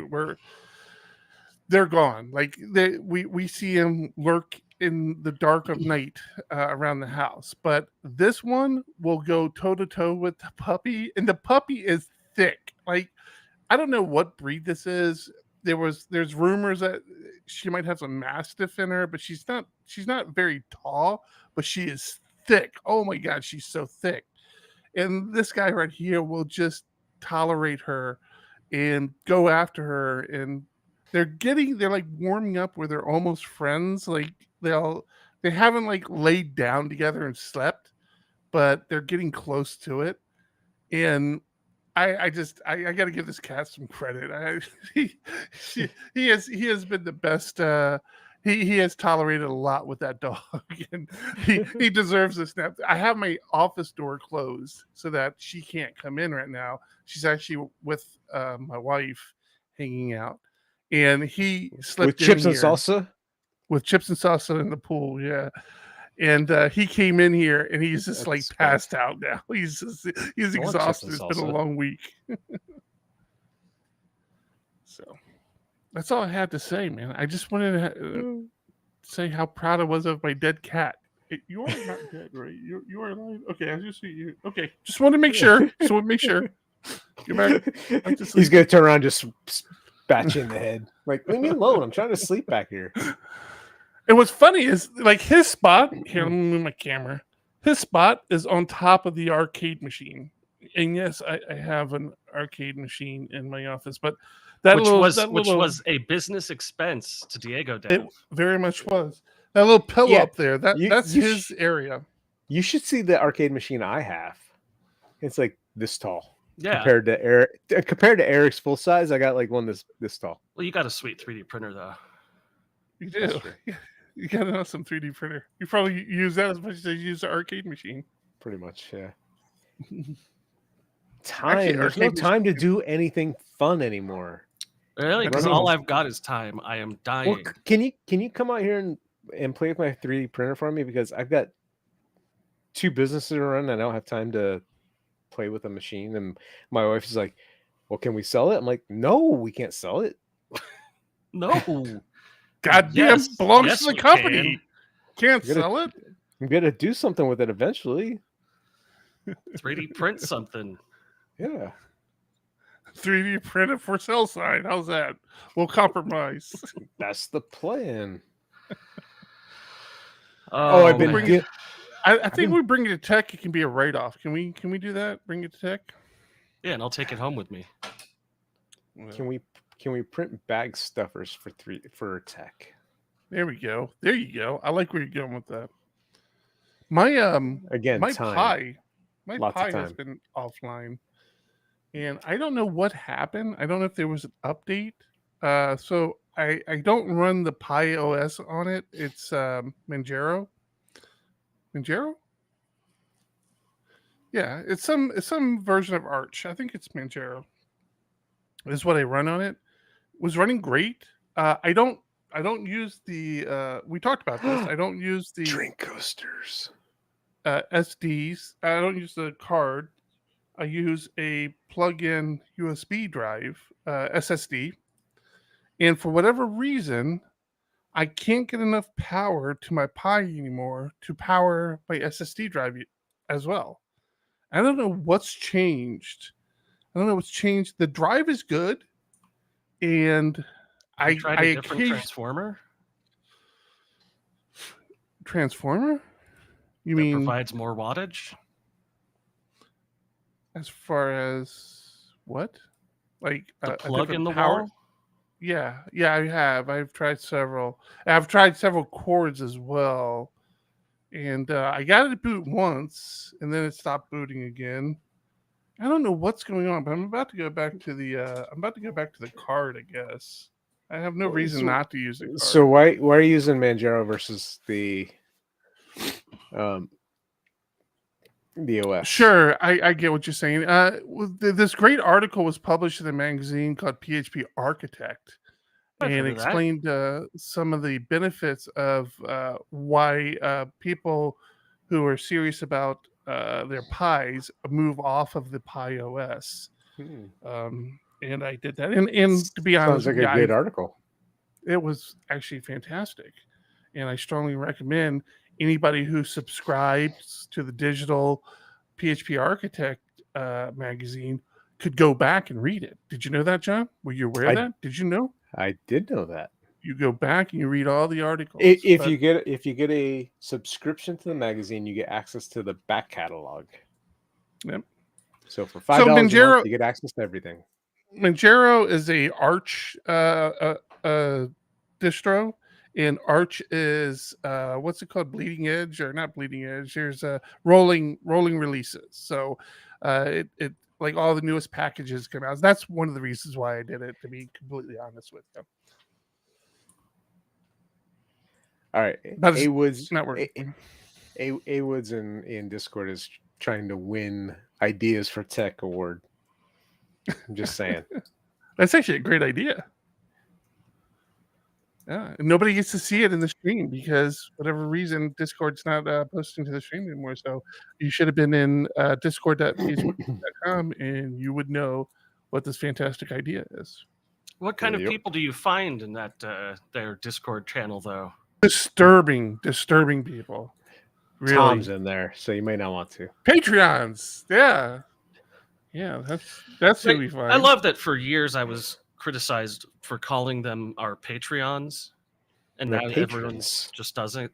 They're gone. Like we see him lurk in the dark of night around the house, but this one will go toe to toe with the puppy, and the puppy is thick. Like, I don't know what breed this is. There's rumors that she might have some mastiff in her, but she's not very tall, but she is thick. Oh my god, she's so thick. And this guy right here will just tolerate her and go after her, and they're like warming up where they're almost friends. Like they haven't like laid down together and slept, but they're getting close to it. And I got to give this cat some credit. He has been the best. He has tolerated a lot with that dog, and he deserves a snap. I have my office door closed so that she can't come in right now. She's actually with my wife hanging out, and he slept with chips and salsa. With chips and salsa in the pool, yeah. And he came in here, and he's just like passed out now. He's exhausted. It's been a long week. So that's all I had to say, man. I just wanted to say how proud I was of my dead cat. You are not dead, right? You are alive. Okay, I just see you. Okay, just want to make sure. Get back. He's gonna turn around, just bat you in the head. Like, leave me alone. I'm trying to sleep back here. And what's funny is, like, his spot here. Let me move my camera. His spot is on top of the arcade machine. And yes, I have an arcade machine in my office, but which was a business expense to Diego Dev. It very much was. That little pillow up there, that's his area. You should see the arcade machine I have. It's like this tall. Yeah. Compared to Eric's full size, I got like one this tall. Well, you got a sweet 3D printer though. You do. You got an awesome 3D printer. You probably use that as much as you use the arcade machine. Pretty much, yeah. There's no time to do anything fun anymore. Really? Because all I've got is time. I am dying. Well, can you come out here and play with my 3D printer for me? Because I've got 2 businesses to run, and I don't have time to play with a machine. And my wife is like, well, can we sell it? I'm like, no, we can't sell it. No. Goddamn, belongs to the company. Can't sell it. I'm gonna do something with it eventually. 3D print something. Yeah. 3D print it for sale sign. How's that? We'll compromise. That's the plan. I think we bring it to tech. It can be a write-off. Can we do that? Bring it to tech. Yeah, and I'll take it home with me. Can we print bag stuffers for tech? There we go. There you go. I like where you're going with that. My Pi has been offline, and I don't know what happened. I don't know if there was an update. So I don't run the Pi OS on it. It's Manjaro. Manjaro? Yeah, it's some version of Arch. I think it's Manjaro. This is what I run on it. Was running great. I don't use the we talked about this. I don't use the drink coasters. SDs. I don't use the card. I use a plug-in USB drive, SSD. And for whatever reason, I can't get enough power to my Pi anymore to power my SSD drive as well. I don't know what's changed. The drive is good, and I tried a different transformer. Transformer? You that mean provides more wattage? As far as what? Like the plug in the power? wall? Yeah, I have. I've tried several. I've tried several cords as well, and I got it to boot once, and then it stopped booting again. I don't know what's going on, but I'm about to go back to the card, I guess. I have no reason not to use the card. So why are you using Manjaro versus the The OS. Sure, I get what you're saying. This great article was published in a magazine called PHP Architect, I've and heard of that. explained some of the benefits of why people who are serious about their Pis move off of the Pi OS. And I did that. And to be honest, Sounds like a great article. It was actually fantastic. And I strongly recommend anybody who subscribes to the digital PHP Architect magazine could go back and read it. Did you know that, John? Were you aware of that? Did you know? I did know that. You go back and you read all the articles. If you get a subscription to the magazine, you get access to the back catalog. Yep. So for $5 a month, you get access to everything. Manjaro is a Arch distro, and Arch is what's it called? Bleeding Edge, or not Bleeding Edge? There's rolling releases. So it like all the newest packages come out. That's one of the reasons why I did it, to be completely honest with you. All right, A Woods in Discord is trying to win Ideas for Tech award. I'm just saying. That's actually a great idea. Yeah, nobody gets to see it in the stream because whatever reason Discord's not posting to the stream anymore. So you should have been in discord.facebook.com and you would know what this fantastic idea is. What kind of people do you find in that their Discord channel, though? Disturbing people. Really. Tom's in there, so you may not want to. Patreons, yeah, that's who we find. I love that. For years, I was criticized for calling them our Patreons, and now everyone just doesn't.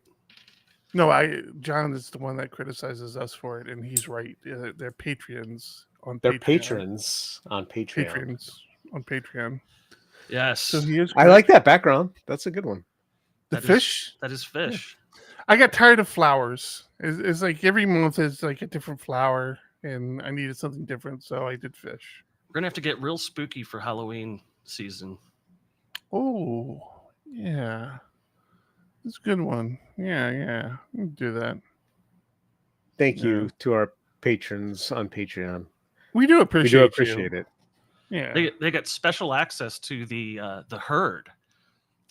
No, John is the one that criticizes us for it, and he's right. They're patrons on. They're Patreon. patrons on Patreon. Patrons on Patreon. Yes, so he is. I like that background. That's a good one. The fish. That is fish. Yeah. I got tired of flowers. It's like every month is like a different flower, and I needed something different, so I did fish. We're gonna have to get real spooky for Halloween season. Oh, yeah. It's a good one. Yeah. We can do that. Thank you to our patrons on Patreon. We do appreciate it. Yeah. They get special access to the herd.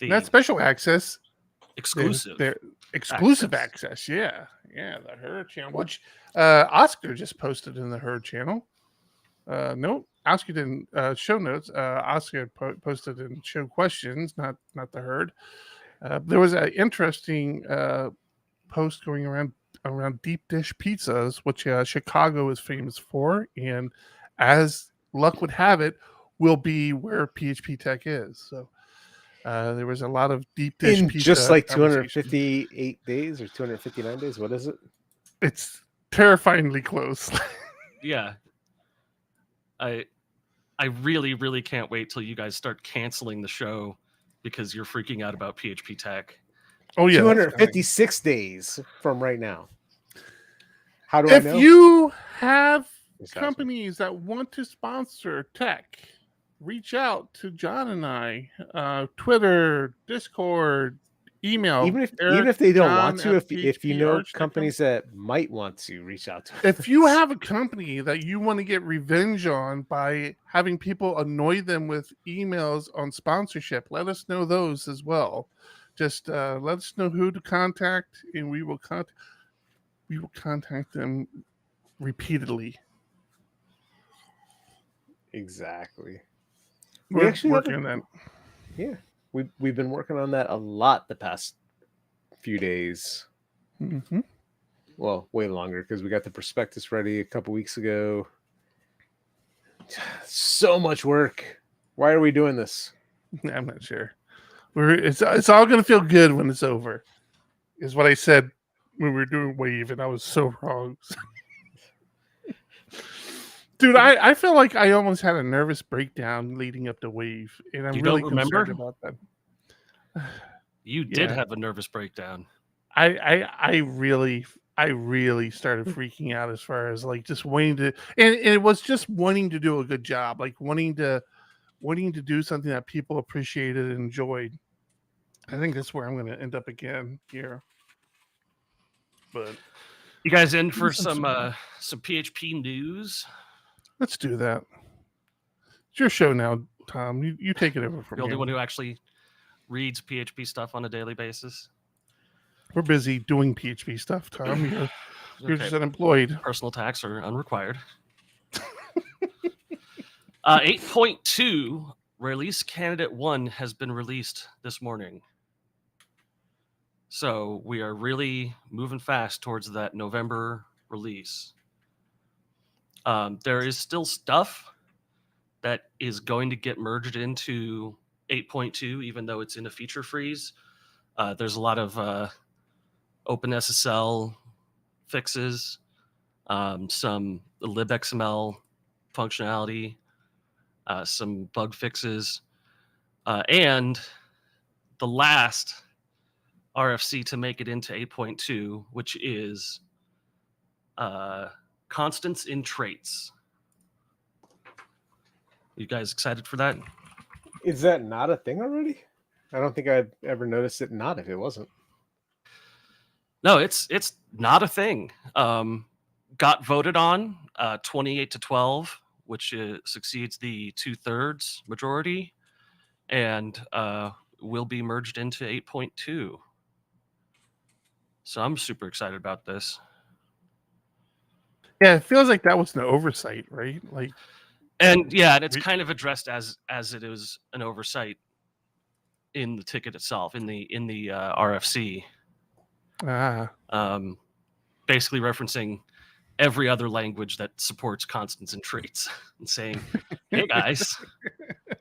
Not special access. Exclusive. They're exclusive access. Yeah. The herd channel, which Oscar just posted in the herd channel. No, Oscar didn't show notes. Oscar posted in show questions, not the herd. There was an interesting post going around deep dish pizzas, which Chicago is famous for, and as luck would have it, will be where PHP Tech is. So there was a lot of deep dish pizza. Just like 258 days or 259 days. What is it? It's terrifyingly close. Yeah. I really, really can't wait till you guys start canceling the show because you're freaking out about PHP Tech. Oh yeah, 256 days from right now. How do I know? If you have companies that want to sponsor tech, reach out to John and I. Twitter, Discord, email. Even if they don't want to, if you know companies that might want to, reach out to them. If you have a company that you want to get revenge on by having people annoy them with emails on sponsorship, let us know those as well. Just let us know who to contact, and we will contact them repeatedly. Exactly. We're actually working on that. Yeah. We've been working on that a lot the past few days. Mm-hmm. Well, way longer because we got the prospectus ready a couple weeks ago. So much work. Why are we doing this? I'm not sure. It's all going to feel good when it's over, is what I said when we were doing Wave, and I was so wrong. Dude, I feel like I almost had a nervous breakdown leading up to Wave, and I'm really concerned about that. You did have a nervous breakdown. I really started freaking out as far as like just wanting to, and it was just wanting to do a good job, like wanting to do something that people appreciated and enjoyed. I think that's where I'm going to end up again here. But You guys in for some PHP news? Let's do that. It's your show now, Tom. You take it over from You're the here. only one who actually reads PHP stuff on a daily basis. We're busy doing PHP stuff, Tom. You're Okay. just unemployed. Personal attacks are unrequired. 8.2 release candidate 1 has been released this morning. So we are really moving fast towards that November release. There is still stuff that is going to get merged into 8.2, even though it's in a feature freeze. There's a lot of OpenSSL fixes, some libxml functionality, some bug fixes, and the last RFC to make it into 8.2, which is constants in traits. You guys excited for that? Is that not a thing already? I don't think I've ever noticed it not if it wasn't. No, it's not a thing. Got voted on 28-12, which succeeds the 2/3 majority, and will be merged into 8.2. So I'm super excited about this. Yeah, it feels like that was an oversight, right? Like, and it's kind of addressed as it is an oversight in the ticket itself, in the RFC. Basically referencing every other language that supports constants and traits and saying, hey guys,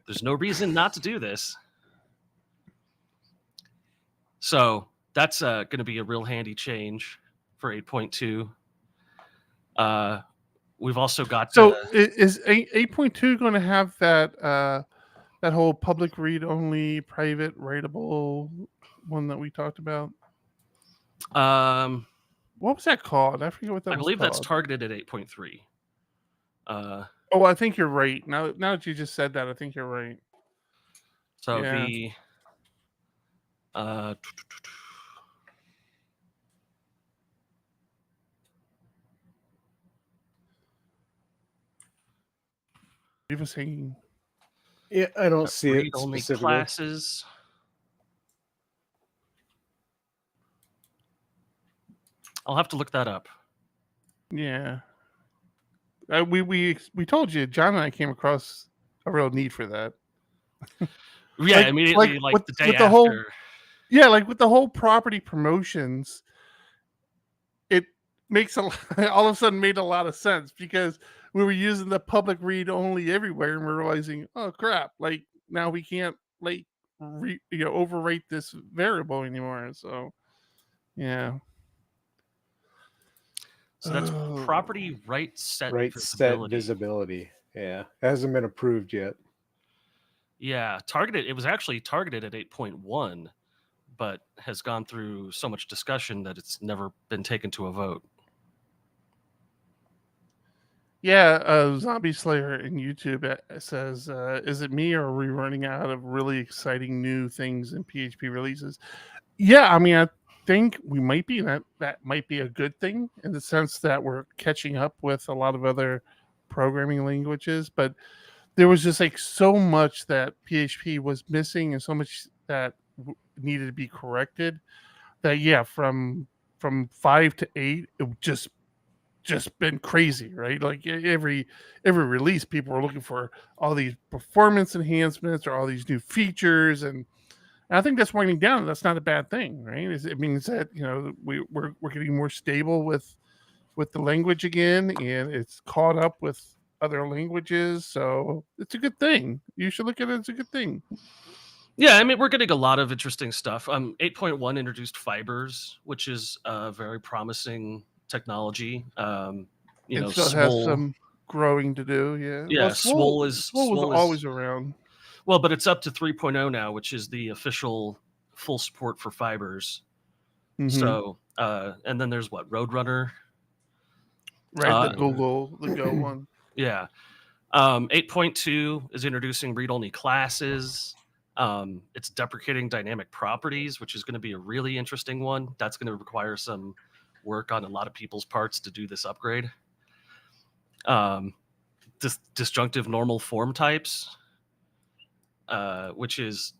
there's no reason not to do this. So that's going to be a real handy change for 8.2. We've also got... is 8.2 going to have that whole public read-only, private writable one that we talked about? What was that called? I forget what that was. I believe called. That's targeted at 8.3. Oh, I think you're right. Now that you just said that, I think you're right. So yeah. Leave us hanging. Yeah, I don't see it only specifically. Classes. I'll have to look that up. Yeah. We told you, John and I came across a real need for that. Yeah, immediately, like the day after. Like with the whole property promotions, it makes all of a sudden made a lot of sense because we were using the public read only everywhere, and we're realizing, oh crap, like now we can't overwrite this variable anymore. So, yeah. So that's property right set visibility. Yeah, it hasn't been approved yet. Yeah, targeted. It was actually targeted at 8.1, but has gone through so much discussion that it's never been taken to a vote. Yeah, Zombie Slayer in YouTube says, is it me or are we running out of really exciting new things in PHP releases? Yeah, I mean, I think we might be. That might be a good thing in the sense that we're catching up with a lot of other programming languages, but there was just like so much that PHP was missing and so much that needed to be corrected that from 5 to 8 it just been crazy, right? Like every release people were looking for all these performance enhancements or all these new features, and I think that's winding down. That's not a bad thing, right? It means that we're getting more stable with the language again, and it's caught up with other languages, so it's a good thing. You should look at it as a good thing. Yeah, I mean, we're getting a lot of interesting stuff. 8.1 introduced fibers, which is a very promising technology. It still has some growing to do. Yeah. Yeah, Swole was always around. Well, but it's up to 3.0 now, which is the official full support for fibers. Mm-hmm. So, and then there's Roadrunner. Right, the Go one. Yeah. 8.2 is introducing read-only classes. It's deprecating dynamic properties, which is going to be a really interesting one. That's going to require some work on a lot of people's parts to do this upgrade. Disjunctive normal form types, which is,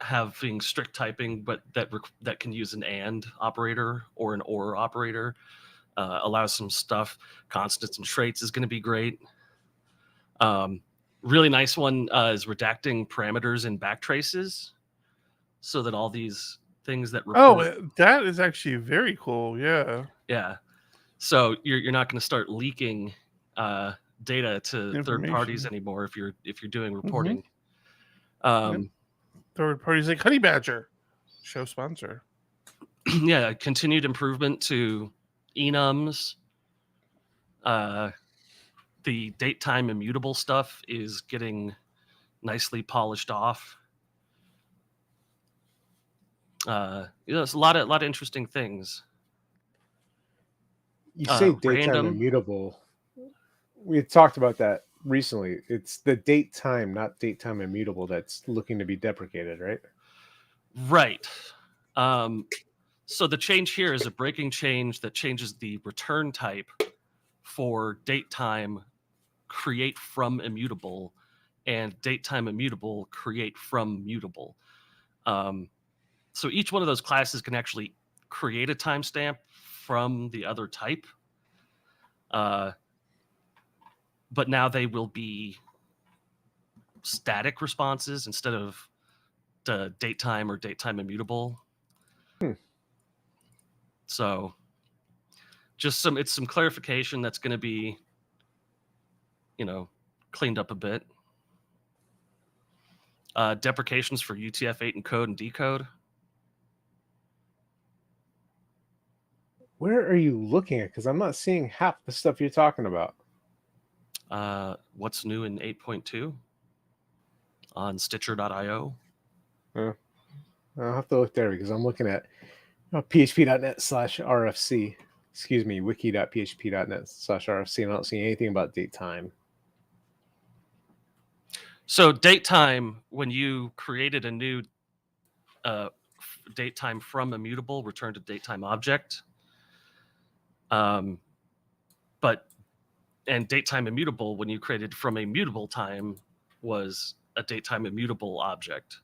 having strict typing, but that can use an and operator or an or operator, allows some stuff. Constants and traits is going to be great. Really nice one is redacting parameters in backtraces, so that all these things that report... that is actually very cool. Yeah. So you're not going to start leaking data to third parties anymore if you're doing reporting. Third parties like Honey Badger, show sponsor. Yeah, continued improvement to enums. The date time immutable stuff is getting nicely polished off. It's a lot of interesting things. You say daytime immutable. We had talked about that recently. It's the date time, not date time immutable, that's looking to be deprecated, right? Right. So the change here is a breaking change that changes the return type for date time create from immutable and date time immutable create from mutable. So each one of those classes can actually create a timestamp from the other type. But now they will be static responses instead of the date time or date time immutable. So just some clarification that's going to be, cleaned up a bit. Deprecations for UTF-8 encode and decode. Where are you looking at? Because I'm not seeing half the stuff you're talking about. What's new in 8.2 on Stitcher.io. I'll have to look there because I'm looking at php.net/RFC. Excuse me, wiki.php.net/RFC, and I don't see anything about date time. So date time, when you created a new date time from immutable, returned a date time object. And date time immutable, when you created from a mutable time, was a date time immutable object.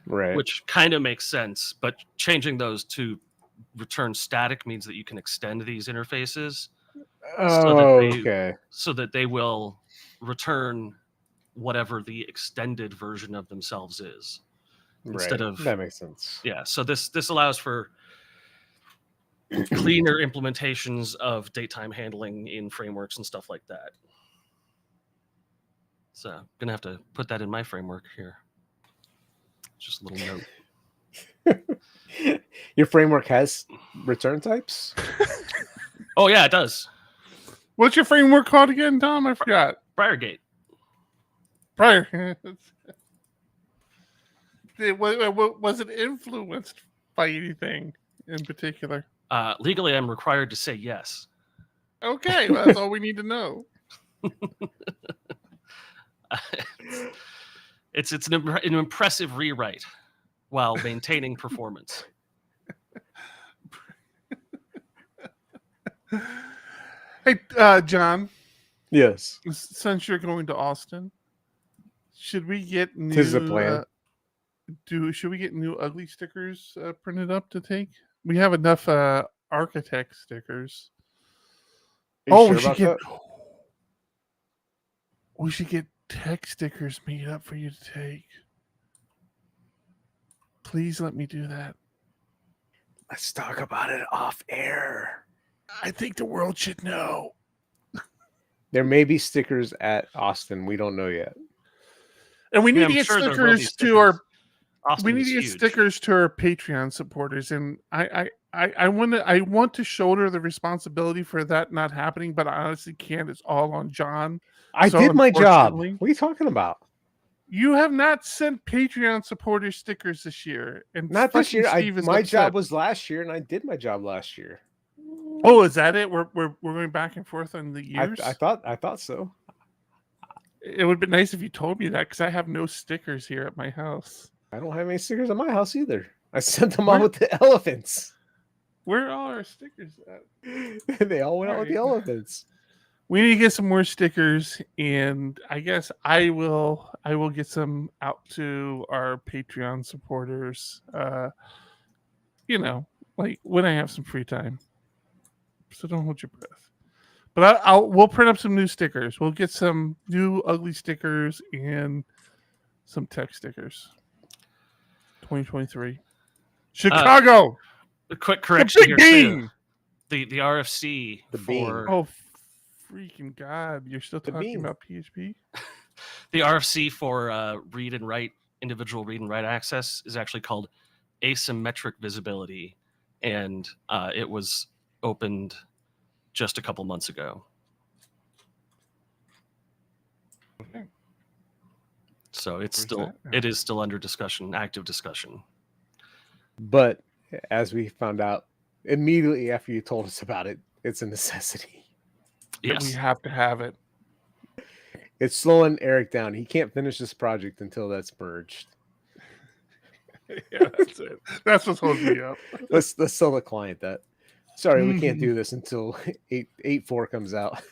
Right. Which kind of makes sense, but changing those to return static means that you can extend these interfaces. So that they will return whatever the extended version of themselves is. Instead of that makes sense. Yeah, so this allows for cleaner implementations of date time handling in frameworks and stuff like that. So I'm gonna have to put that in my framework here. Just a little note. Your framework has return types? Oh yeah, it does. What's your framework called again, Tom? I forgot. Briargate. Was it influenced by anything in particular? Legally, I'm required to say yes. Okay, well, that's all we need to know. It's an impressive rewrite while maintaining performance. Hey, John. Yes. Since you're going to Austin, should we get new? Tis the plan. Should we get new ugly stickers printed up to take? We have enough architect stickers. Sure we should get tech stickers made up for you to take. Please let me do that. Let's talk about it off air. I think the world should know. There may be stickers at Austin. We don't know yet. And we need to get stickers to our. Austin we need to get stickers to our Patreon supporters, and I want to shoulder the responsibility for that not happening, but I honestly can't. It's all on John. I did my job. What are you talking about? You have not sent Patreon supporters stickers this year, and not this year. My job was last year, and I did my job last year. Oh, is that it? We're going back and forth on the years. I thought so. It would be nice if you told me that, because I have no stickers here at my house. I don't have any stickers at my house either. I sent them all with the elephants. Where are all our stickers at? They all went out with the Alright. elephants. We need to get some more stickers, and I guess I will get some out to our Patreon supporters. Like when I have some free time. So don't hold your breath. But we'll print up some new stickers. We'll get some new ugly stickers and some tech stickers. 2023. Chicago. A quick correction big here game! too. The RFC The for Oh, freaking God. You're still The talking bean. about PHP? the RFC for read and write, individual read and write access is actually called asymmetric visibility, and it was opened just a couple months ago. Okay. So Where's it is still under discussion, active discussion. But as we found out immediately after you told us about it, it's a necessity. Yes. We have to have it. It's slowing Eric down. He can't finish this project until that's merged. Yeah, that's it. That's what's holding me up. Let's tell the client that. Sorry, we can't do this until 8.4 comes out.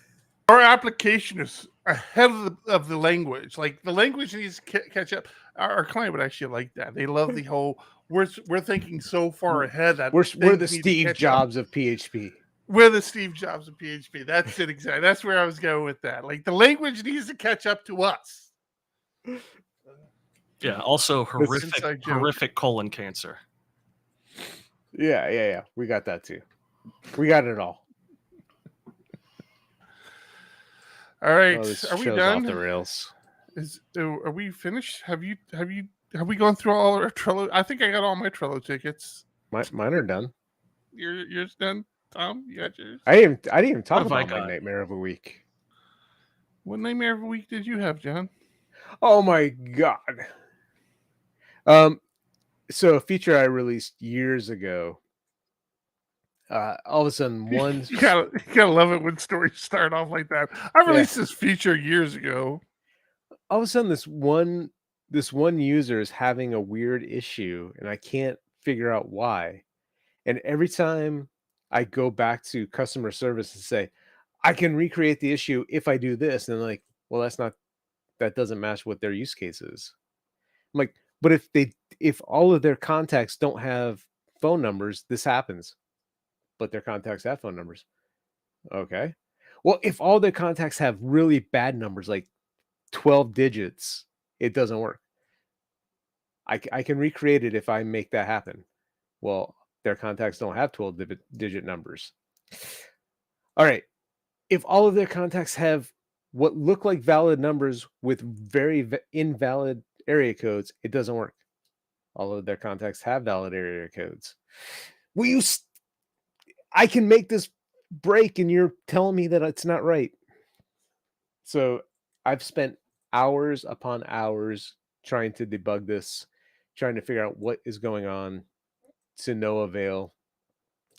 Our application is ahead of the language. Like the language needs to catch up. Our client would actually like that. They love the whole. We're thinking so far ahead that We're things the need to Steve catch up. Jobs of PHP. We're the Steve Jobs of PHP. That's it exactly. That's where I was going with that. Like the language needs to catch up to us. Yeah. Also, inside joke. horrific colon cancer. Yeah. We got that too. We got it all. All right. Oh, this Are we show's done? off the rails. Are we finished? Have we gone through all our Trello? I think I got all my Trello tickets. Mine are done. Yours done, Tom? You got yours? I didn't even talk What have I about my got? nightmare of a week. What nightmare of a week did you have, John? Oh my god. So a feature I released years ago. All of a sudden, one You gotta love it when stories start off like that. I released this feature years ago. all of a sudden this one user is having a weird issue, and I can't figure out why. And every time I go back to customer service and say, I can recreate the issue if I do this, and they're like, well, that doesn't match what their use case is. I'm like, but if all of their contacts don't have phone numbers, this happens. But their contacts have phone numbers. Okay. Well, if all their contacts have really bad numbers, like 12 digits, it doesn't work. I can recreate it if I make that happen. Well, their contacts don't have 12-digit numbers. All right. If all of their contacts have what look like valid numbers with very invalid area codes, it doesn't work. All of their contacts have valid area codes. I can make this break, and you're telling me that it's not right. So I've spent hours upon hours trying to debug this, trying to figure out what is going on, to no avail.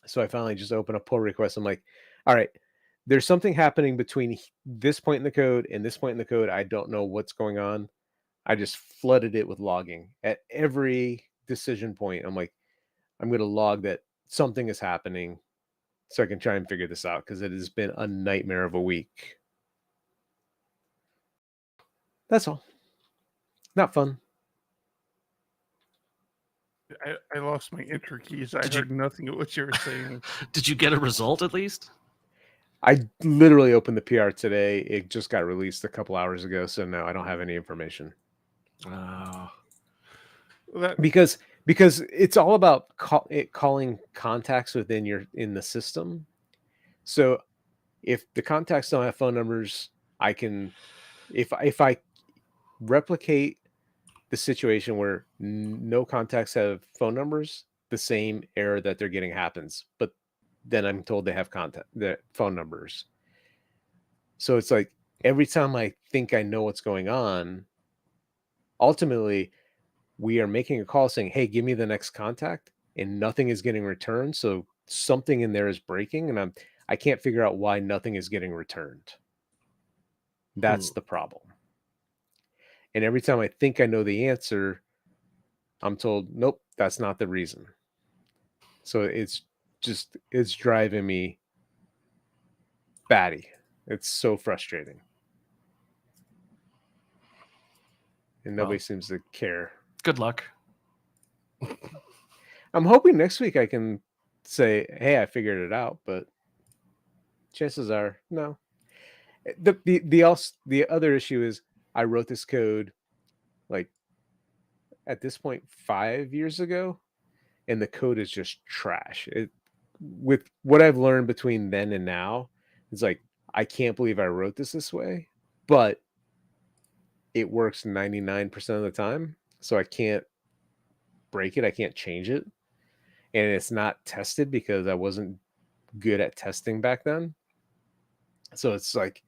So I finally just opened a pull request. I'm like, all right, there's something happening between this point in the code and this point in the code. I don't know what's going on. I just flooded it with logging at every decision point. I'm like, I'm going to log that something is happening so I can try and figure this out, because it has been a nightmare of a week. That's all. Not fun. I lost my enter keys. I heard nothing of what you were saying. Did you get a result at least? I literally opened the PR today. It just got released a couple hours ago, so no, I don't have any information. Because it's all about calling contacts in the system. So if the contacts don't have phone numbers, I can, if I replicate the situation where no contacts have phone numbers, the same error that they're getting happens, but then I'm told they have their phone numbers. So it's like every time I think I know what's going on, ultimately we are making a call saying, hey, give me the next contact, and nothing is getting returned. So something in there is breaking, and I can't figure out why nothing is getting returned. That's the problem. And every time I think I know the answer, I'm told, nope, that's not the reason. So it's it's driving me batty. It's so frustrating. And nobody seems to care. Good luck. I'm hoping next week I can say, hey, I figured it out, but chances are no. The other issue is I wrote this code like at this point 5 years ago, and the code is just trash. With what I've learned between then and now, it's like I can't believe I wrote this way, but it works 99% of the time, so I can't break it. I can't change it, and it's not tested because I wasn't good at testing back then. So it's like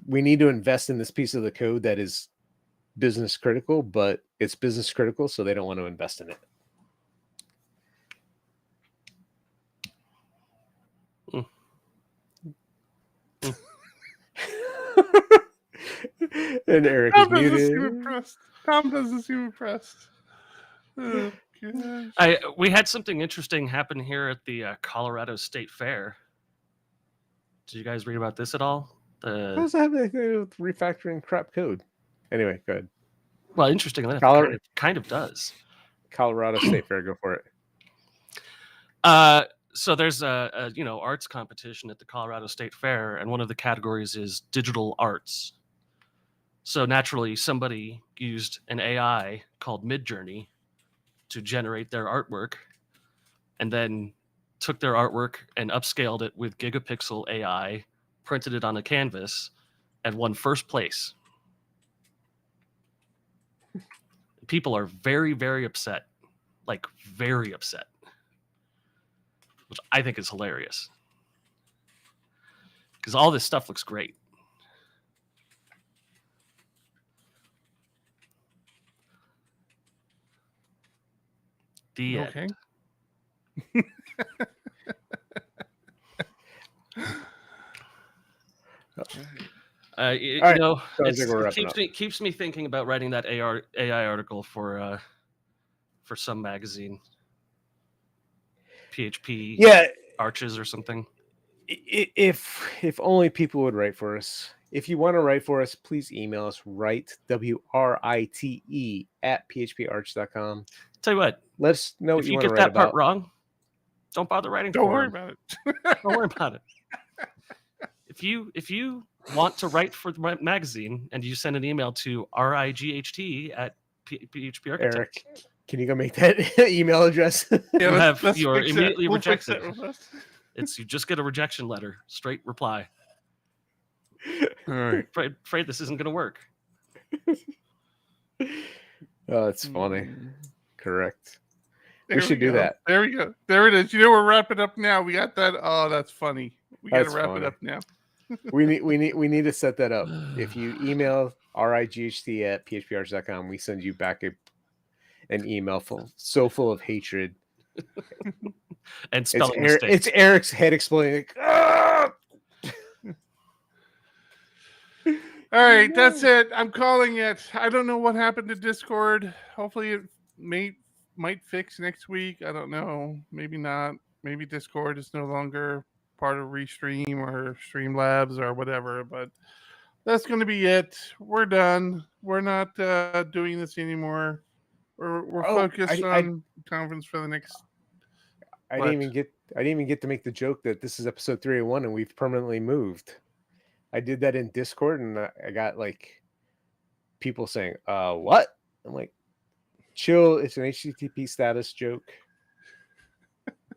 we need to invest in this piece of the code that is business critical, but it's business critical, so they don't want to invest in it. And Eric is muted. Tom doesn't seem impressed. Oh, gosh. We had something interesting happen here at the Colorado State Fair. Did you guys read about this at all? What does that have anything to do with refactoring crap code? Anyway, go ahead. Well, interesting enough, kind of does. Colorado State Fair, go for it. So there's a arts competition at the Colorado State Fair, and one of the categories is digital arts. So naturally, somebody used an AI called Midjourney to generate their artwork, and then took their artwork and upscaled it with gigapixel AI, printed it on a canvas, and won first place. People are very, very upset. Like, very upset. Which I think is hilarious. Because all this stuff looks great. The okay. It keeps me thinking about writing that AI article for some magazine, PHP, Arches or something. If only people would write for us. If you want to write for us, please email us. Write WRITE at phparch.com. Tell you what, let us know what you want to write about. If you get that part about. wrong, don't bother writing. Don't worry about it. Don't worry about it. If you want to write for the magazine and you send an email to RIGHT at PHP Architect. Eric, can you go make that email address? You're immediately rejected. You just get a rejection letter, straight reply. All right. Afraid this isn't going to work. Oh, it's funny. Correct. We should do that. There we go. There it is. We're wrapping up now. We got that. Oh, that's funny. We got to wrap it up now. we need to set that up. If you email RIGHT at phparch.com, we send you back an email full of hatred and spelling mistakes. It's Eric's head exploding. Like, all right, that's it. I'm calling it. I don't know what happened to Discord. Hopefully it might fix next week. I don't know. Maybe not. Maybe Discord is no longer part of Restream or Streamlabs or whatever, but that's going to be it. We're done. We're not doing this anymore. We're focused on conference for the next. I didn't even get to make the joke that this is episode 301 and we've permanently moved. I did that in Discord and I got like people saying, what? I'm like, chill. It's an HTTP status joke.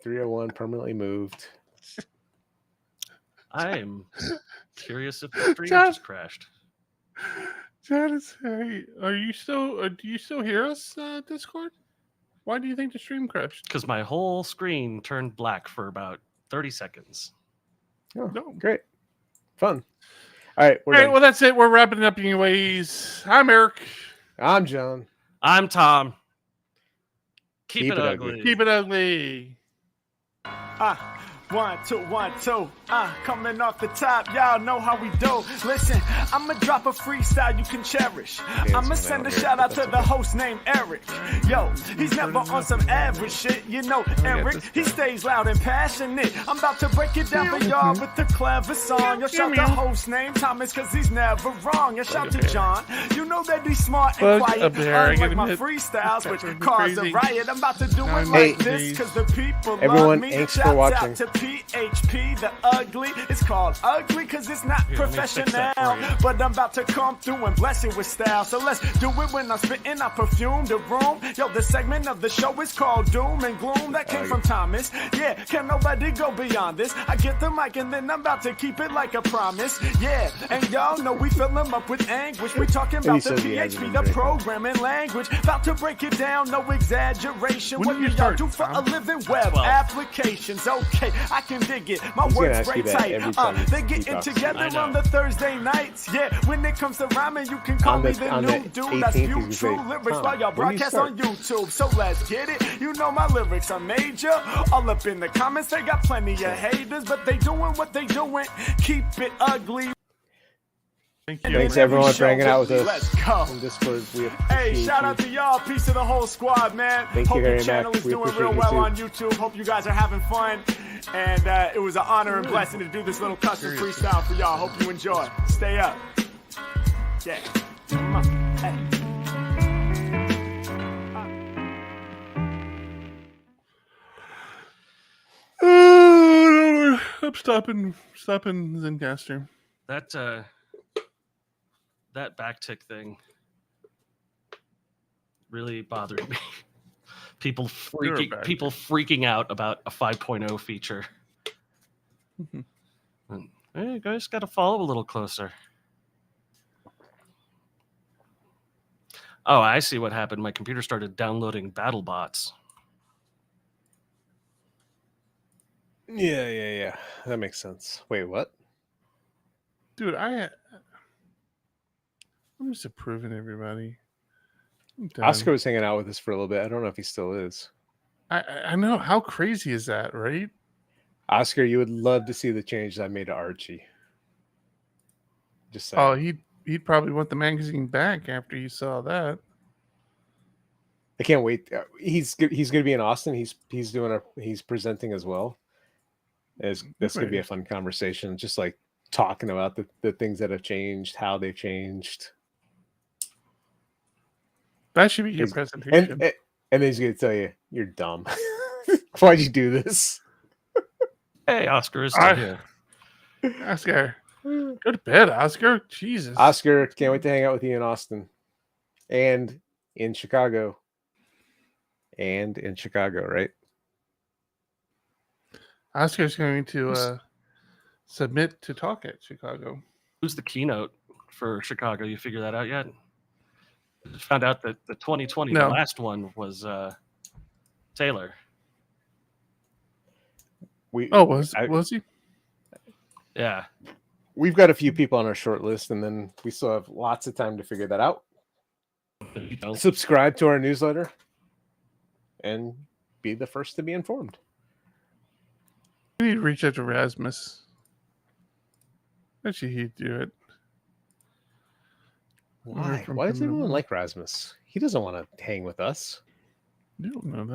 301 permanently moved. I am curious if the stream just crashed. Janice, hey, do you still hear us, Discord? Why do you think the stream crashed? Because my whole screen turned black for about 30 seconds. Oh, no. Great. Fun. All right. Well, that's it. We're wrapping it up anyways. I'm Eric. I'm John. I'm Tom. Keep it ugly. Keep it ugly. 1, 2, 1, 2. Coming off the top, y'all know how we do. Listen, I'ma drop a freestyle you can cherish. I'ma send a shout out to the host named Eric. Yo, he's never on some average shit. You know, Eric, he stays loud and passionate. I'm about to break it down for y'all with the clever song. Yo, shout the host named Thomas, cause he's never wrong. Yo, shout to John. You know that he's smart and quiet. Unlike my freestyles, which cause a riot. I'm about to do it like this, cause the people love me. Thanks for watching. To PHP, the ugly. It's called ugly because it's not professional. But I'm about to come through and bless you with style. So let's do it when I'm spitting. I perfume the room. Yo, the segment of the show is called Doom and Gloom. That came from Thomas. Yeah, can nobody go beyond this? I get the mic and then I'm about to keep it like a promise. Yeah, and y'all know we fill them up with anguish. We talking about the PHP, the programming language. About to break it down, no exaggeration. What do y'all do for a living? Web applications. Okay, I can dig it. My words break tight. They getting together on the Thursday nights. Yeah, when it comes to rhyming, you can call me the new dude. That's few true lyrics while y'all broadcast on YouTube. So let's get it. You know my lyrics are major. All up in the comments, they got plenty of haters, but they doing what they doing. Keep it ugly. Thanks everyone for hanging out with us. Let's go. On Discord. Hey, shout out to y'all. Peace to the whole squad, man. Thank you, Hope the channel is doing real well on YouTube. Hope you guys are having fun. And it was an honor and blessing to do this little custom freestyle for y'all. Hope you enjoy. Stay up. Yeah. Hey. I'm stopping Zencaster. That backtick thing really bothered me. People freaking out about a 5.0 feature. And, hey, you guys got to follow a little closer. Oh, I see what happened. My computer started downloading battle bots. Yeah. That makes sense. Wait, what? Dude, I'm just approving everybody. Oscar was hanging out with us for a little bit. I don't know if he still is. I know. How crazy is that, right? Oscar, you would love to see the changes I made to Archie. Just saying. Oh, he'd probably want the magazine back after you saw that. I can't wait. He's going to be in Austin. He's presenting as well. That's going to be a fun conversation. Just like talking about the things that have changed, how they've changed. That should be your presentation. And then he's going to tell you, you're dumb. Why'd you do this? Hey, Oscar is still here. Oscar, go to bed, Oscar. Jesus. Oscar, can't wait to hang out with you in Austin. And in Chicago. Right? Oscar's going to submit to talk at Chicago. Who's the keynote for Chicago? You figure that out yet? I just found out that the 2020, the last one was Taylor. Was he? Yeah. We've got a few people on our short list, and then we still have lots of time to figure that out. Subscribe to our newsletter and be the first to be informed. We need to reach out to Rasmus. Actually, he'd do it. Why? Why does everyone like Rasmus? He doesn't want to hang with us. You don't know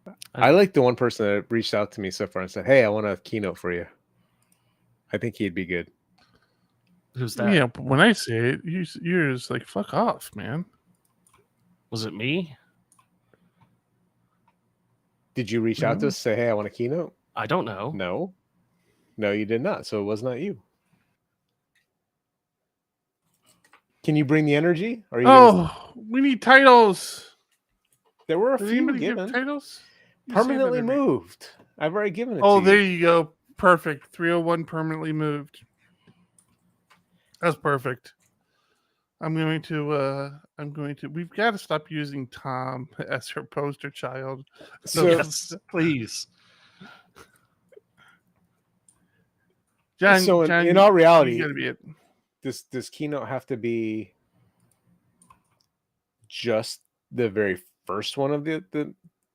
that. I like the one person that reached out to me so far and said, "Hey, I want a keynote for you." I think he'd be good. Who's that? Yeah, but when I say it, you're just like, fuck off, man. Was it me? Did you reach out to us and say, "Hey, I want a keynote"? I don't know. No, you did not. So it was not you. Can you bring the energy? We need titles. There were a few given. Titles? Permanently moved. I've already given it to you. Oh, there you go. Perfect. 301 permanently moved. That's perfect. We've got to stop using Tom as her poster child. So, yes, please. John, in all reality, gotta be it. Does keynote have to be just the very first one of the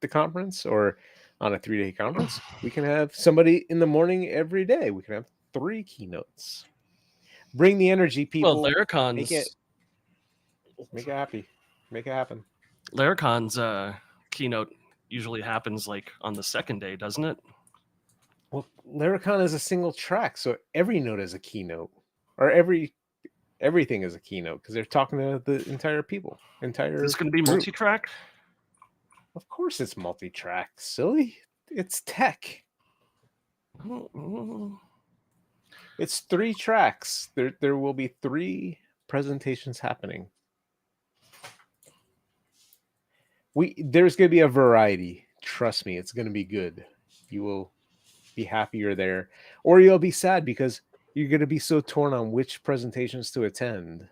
the conference or on a 3-day conference, we can have somebody in the morning every day. We can have 3 keynotes. Bring the energy, people. Well, Laracon's make it happy. Make it happen. Laracon's keynote usually happens like on the second day, doesn't it? Well, Laracon is a single track, so every note is a keynote, or everything is a keynote because they're talking to the entire people. It's going to be group. multi-track. Of course, it's multi-track. Silly, it's tech. It's 3 tracks. There will be 3 presentations happening. There's going to be a variety. Trust me, it's going to be good. You will be happy you're there, or you'll be sad because you're going to be so torn on which presentations to attend.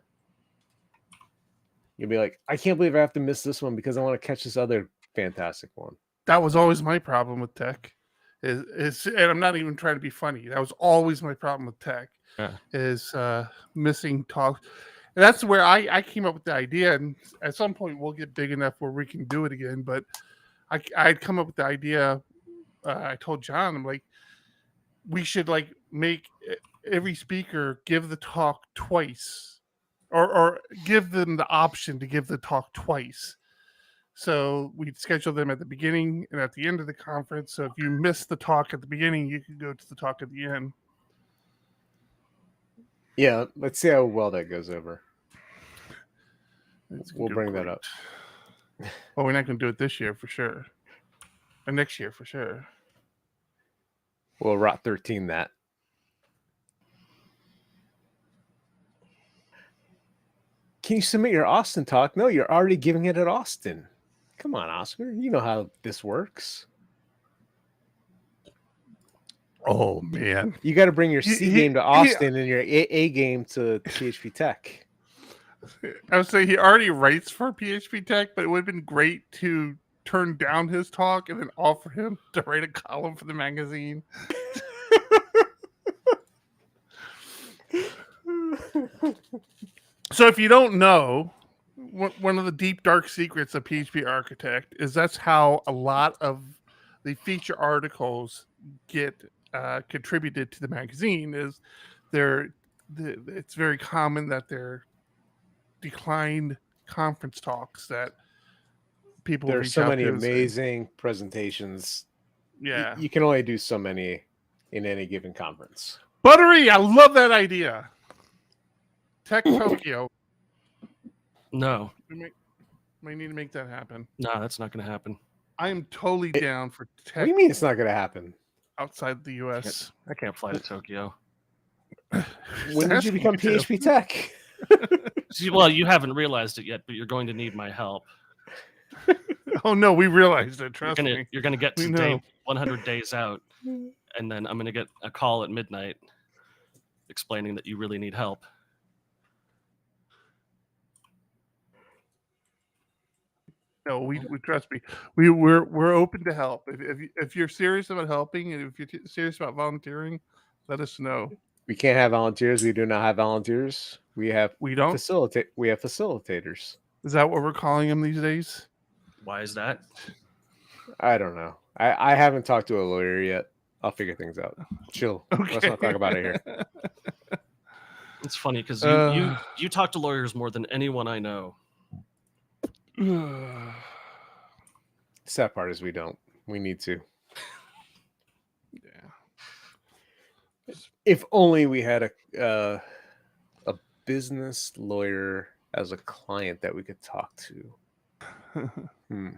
You'll be like, I can't believe I have to miss this one because I want to catch this other fantastic one. That was always my problem with tech. And I'm not even trying to be funny. That was always my problem with tech. Yeah. Is missing talks. And that's where I came up with the idea. And at some point we'll get big enough where we can do it again. But I'd come up with the idea. I told John, I'm like, we should like make every speaker give the talk twice, or give them the option to give the talk twice. So we'd schedule them at the beginning and at the end of the conference. So if you miss the talk at the beginning, you can go to the talk at the end. Yeah, let's see how well that goes over. We'll bring that up. Well, we're not going to do it this year for sure. Or next year for sure. We'll Rot 13 that. Can you submit your Austin talk? No, you're already giving it at Austin. Come on, Oscar. You know how this works. Oh, man. You got to bring your C game to Austin and your A game to PHP Tech. I would say he already writes for PHP Tech, but it would have been great to turn down his talk and then offer him to write a column for the magazine. So if you don't know, one of the deep dark secrets of PHP Architect is that's how a lot of the feature articles get contributed to the magazine. Is it's very common that they're declined conference talks that people. There's so many amazing presentations. Yeah, you can only do so many in any given conference. Buttery, I love that idea. Tech Tokyo. No. We need to make that happen. No, that's not going to happen. I am totally down for tech. What do you mean it's not going to happen? Outside the U.S. I can't fly to Tokyo. When did you become PHP Tech? Well, you haven't realized it yet, but you're going to need my help. Oh, no, we realized it. Trust me. You're going to get to day 100 days out, and then I'm going to get a call at midnight explaining that you really need help. No, we trust me. We're open to help. If you're serious about helping and if you're serious about volunteering, let us know. We can't have volunteers. We do not have volunteers. We don't facilitate. We have facilitators. Is that what we're calling them these days? Why is that? I don't know. I haven't talked to a lawyer yet. I'll figure things out. Chill. Okay. Let's not talk about it here. It's funny because you talk to lawyers more than anyone I know. Sad part is we don't. We need to. Yeah. If only we had a business lawyer as a client that we could talk to. Let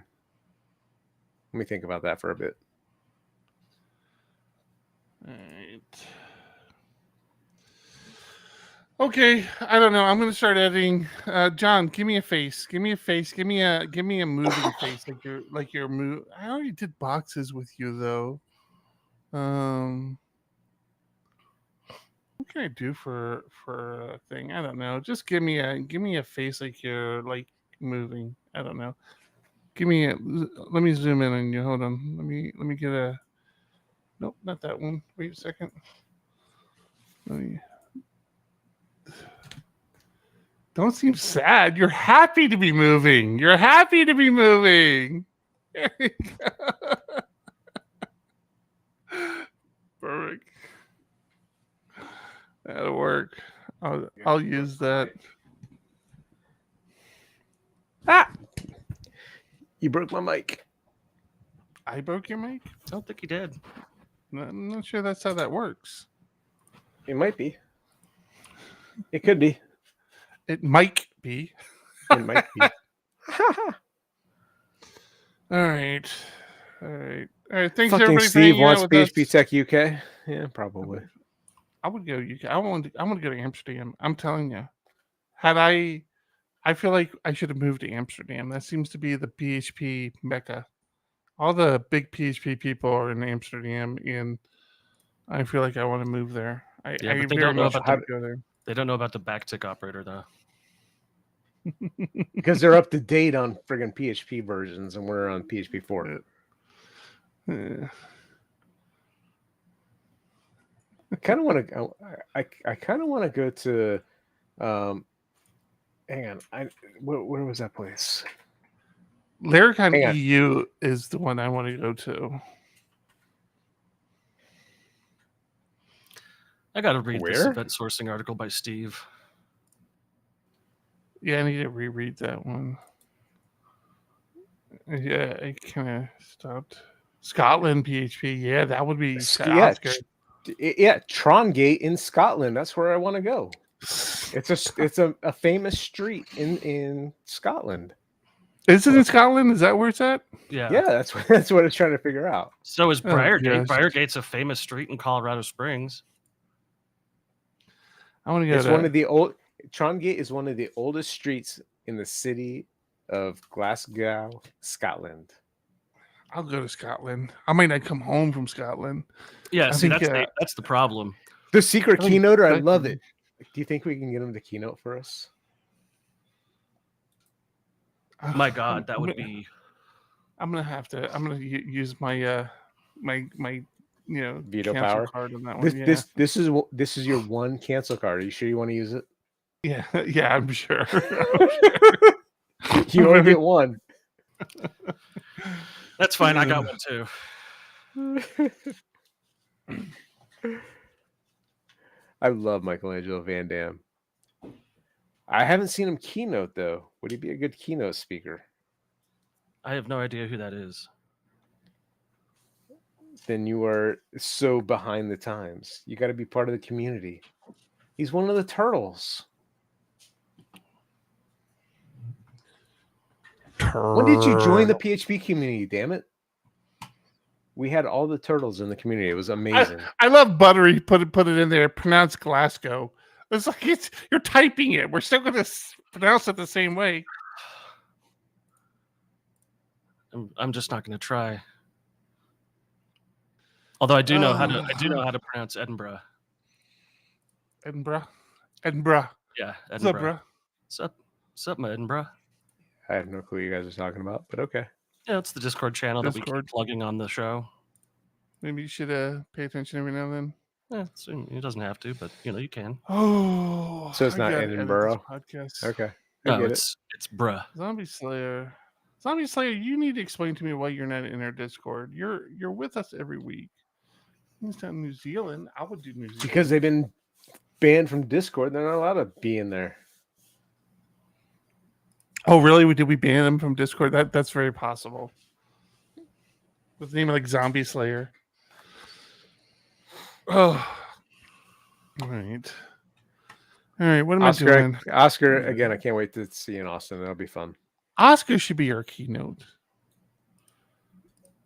me think about that for a bit. All right. Okay, I don't know. I'm going to start editing. John, give me a face. Give me a face. Give me a moving face like your move. I already did boxes with you though. What can I do for a thing? I don't know. Just give me a face like you're like moving. I don't know. Let me zoom in on you. Hold on. Let me get a. Nope, not that one. Wait a second. Don't seem sad. You're happy to be moving. There you go. Perfect. That'll work. I'll use that. Ah! You broke my mic. I broke your mic? I don't think he did. I'm not sure that's how that works. It might be. It could be. It might be. It might be. All right. Thanks Fucking everybody. Steve wants with us. PHP Tech UK. Yeah, probably. I would go UK. I want to go to Amsterdam. I'm telling you. I feel like I should have moved to Amsterdam. That seems to be the PHP mecca. All the big PHP people are in Amsterdam, and I feel like I want to move there. I but they very don't know much about want to go there. They don't know about the backtick operator though. Because they're up to date on friggin' PHP versions, and we're on PHP 4. I kind of want to. I kind of want to go to. Hang on. Where was that place? Laracon EU is the one I want to go to. I got to read this Where? event sourcing article by Steve. Yeah, I need to reread that one. Yeah, I kind of stopped. Scotland PHP. Yeah, that would be Oscar. Yeah, Trongate in Scotland. That's where I want to go. It's a famous street in Scotland. Is it in Scotland? Is that where it's at? Yeah. That's what it's trying to figure out. So is Briargate. yes. Briargate's a famous street in Colorado Springs. I want to go. It's one of the old. Trongate is one of the oldest streets in the city of Glasgow, Scotland. I'll go to Scotland. I might not come home from Scotland. Yeah, I see, think, that's the problem. The secret think- keynoter, I love it. Do you think we can get him to keynote for us? My God, that would be. I'm gonna have to. I'm gonna use my my Veto cancel power card on that one. This is your one cancel card. Are you sure you want to use it? Yeah, I'm sure. You only get one. That's fine. I got one too. I love Michelangelo Van Damme. I haven't seen him keynote though. Would he be a good keynote speaker? I have no idea who that is. Then you are so behind the times. You got to be part of the community. He's one of the turtles. When did you join the PHP community? Damn it! We had all the turtles in the community. It was amazing. I love Buttery. Put it in there. Pronounce Glasgow. It's like you're typing it. We're still going to pronounce it the same way. I'm just not going to try. Although I do know how to pronounce Edinburgh. Edinburgh. Yeah, Edinburgh. What's up, What's up, my Edinburgh? I have no clue what you guys are talking about, but okay. Yeah, it's the Discord channel that we Discord. keep plugging on the show. Maybe you should pay attention every now and then. Yeah, it doesn't have to, but you can. Oh, So it's not Edinburgh? Podcast. Okay. No, it's bruh. Zombie Slayer, you need to explain to me why you're not in our Discord. You're with us every week. He's not in New Zealand. I would do New Zealand. Because they've been banned from Discord. They're not allowed to be in there. Oh, really? Did we ban them from Discord? That's very possible. With the name like Zombie Slayer. Oh. All right. What am I doing? Oscar, again, I can't wait to see you in Austin. That'll be fun. Oscar should be our keynote.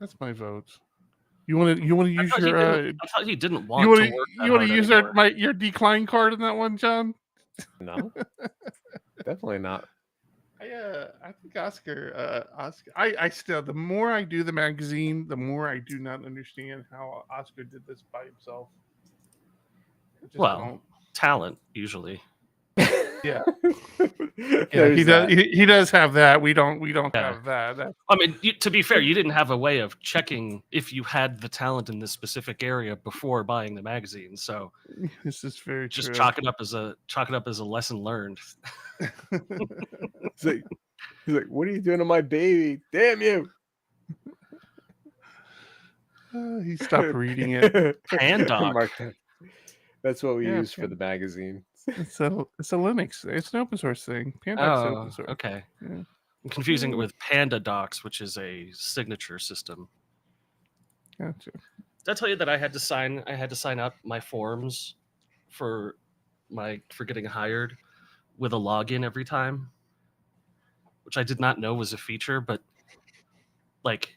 That's my vote. You want to use your? I thought he didn't want. You want to use your decline card in that one, John? No, definitely not. I think Oscar. I still. The more I do the magazine, the more I do not understand how Oscar did this by himself. Talent usually. Yeah. He does. He does have that. We don't have that. I mean, to be fair, you didn't have a way of checking if you had the talent in this specific area before buying the magazine. So this is very just true. chalk it up as a lesson learned. He's like, what are you doing to my baby? Damn you! He stopped reading it. Pandoc. Mark that. That's what we Yeah, use for the magazine. It's a Linux. It's an open source thing. Pandoc's open source. Okay. Yeah. I'm confusing it with PandaDocs, which is a signature system. Gotcha. Did I tell you that I had to sign up my forms for getting hired with a login every time, which I did not know was a feature, but like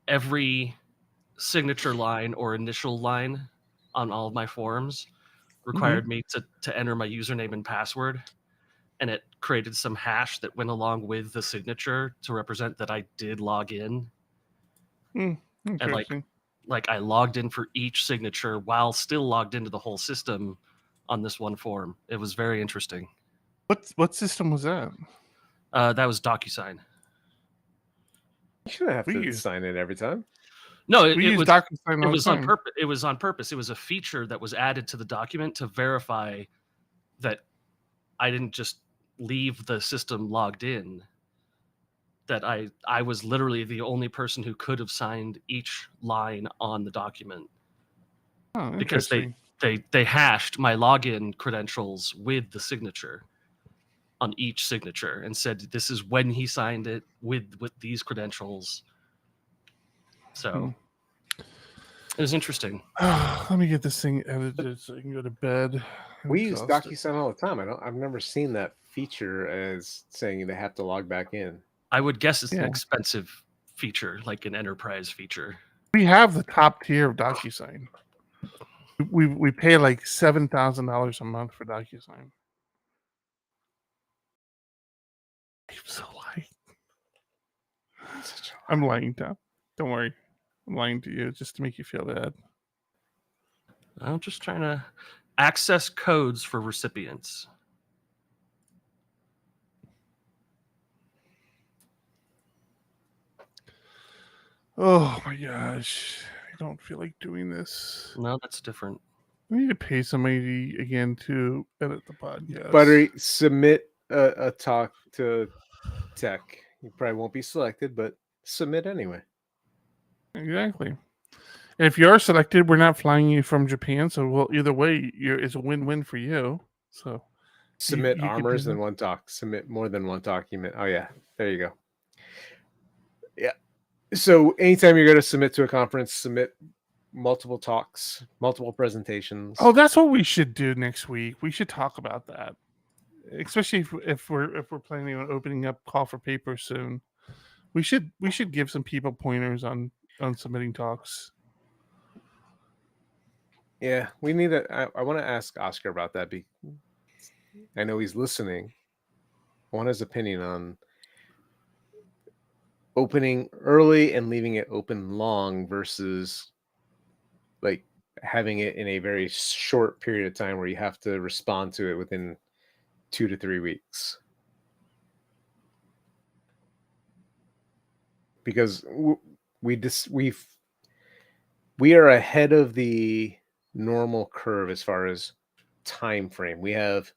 every signature line or initial line on all of my forms required me to enter my username and password, and it created some hash that went along with the signature to represent that I did log in. And like I logged in for each signature while still logged into the whole system on this one form. It was very interesting. What system was that? That was DocuSign. You shouldn't have to sign in every time. No, it use was DocuSign. It was on purpose. It was on purpose. It was a feature that was added to the document to verify that I didn't just leave the system logged in. That I was literally the only person who could have signed each line on the document. Oh, because they hashed my login credentials with the signature on each signature and said this is when he signed it with these credentials. So it was interesting. Let me get this thing edited so I can go to bed. We use DocuSign all the time. I've never seen that feature as saying they have to log back in. I would guess it's an expensive feature, like an enterprise feature. We have the top tier of DocuSign. We pay like $7,000 a month for DocuSign. I'm so lying. I'm lying, Tom. Don't worry. I'm lying to you just to make you feel bad. I'm just trying to access codes for recipients. Oh my gosh. I don't feel like doing this. No, that's different. I need to pay somebody again to edit the podcast. Buttery, submit a talk to tech. You probably won't be selected, but submit anyway. Exactly. And if you are selected, we're not flying you from Japan, so either way, it's a win-win for you. So submit armors than one talk. Submit more than one document. Oh yeah, there you go. Yeah. So anytime you're going to submit to a conference, submit multiple talks, multiple presentations. Oh, that's what we should do next week. We should talk about that, especially if we're planning on opening up call for papers soon. We should give some people pointers on submitting talks. Yeah, we need to. I want to ask Oscar about that. I know he's listening. I want his opinion on opening early and leaving it open long versus like having it in a very short period of time where you have to respond to it within 2 to 3 weeks. Because we are ahead of the normal curve as far as time frame. We have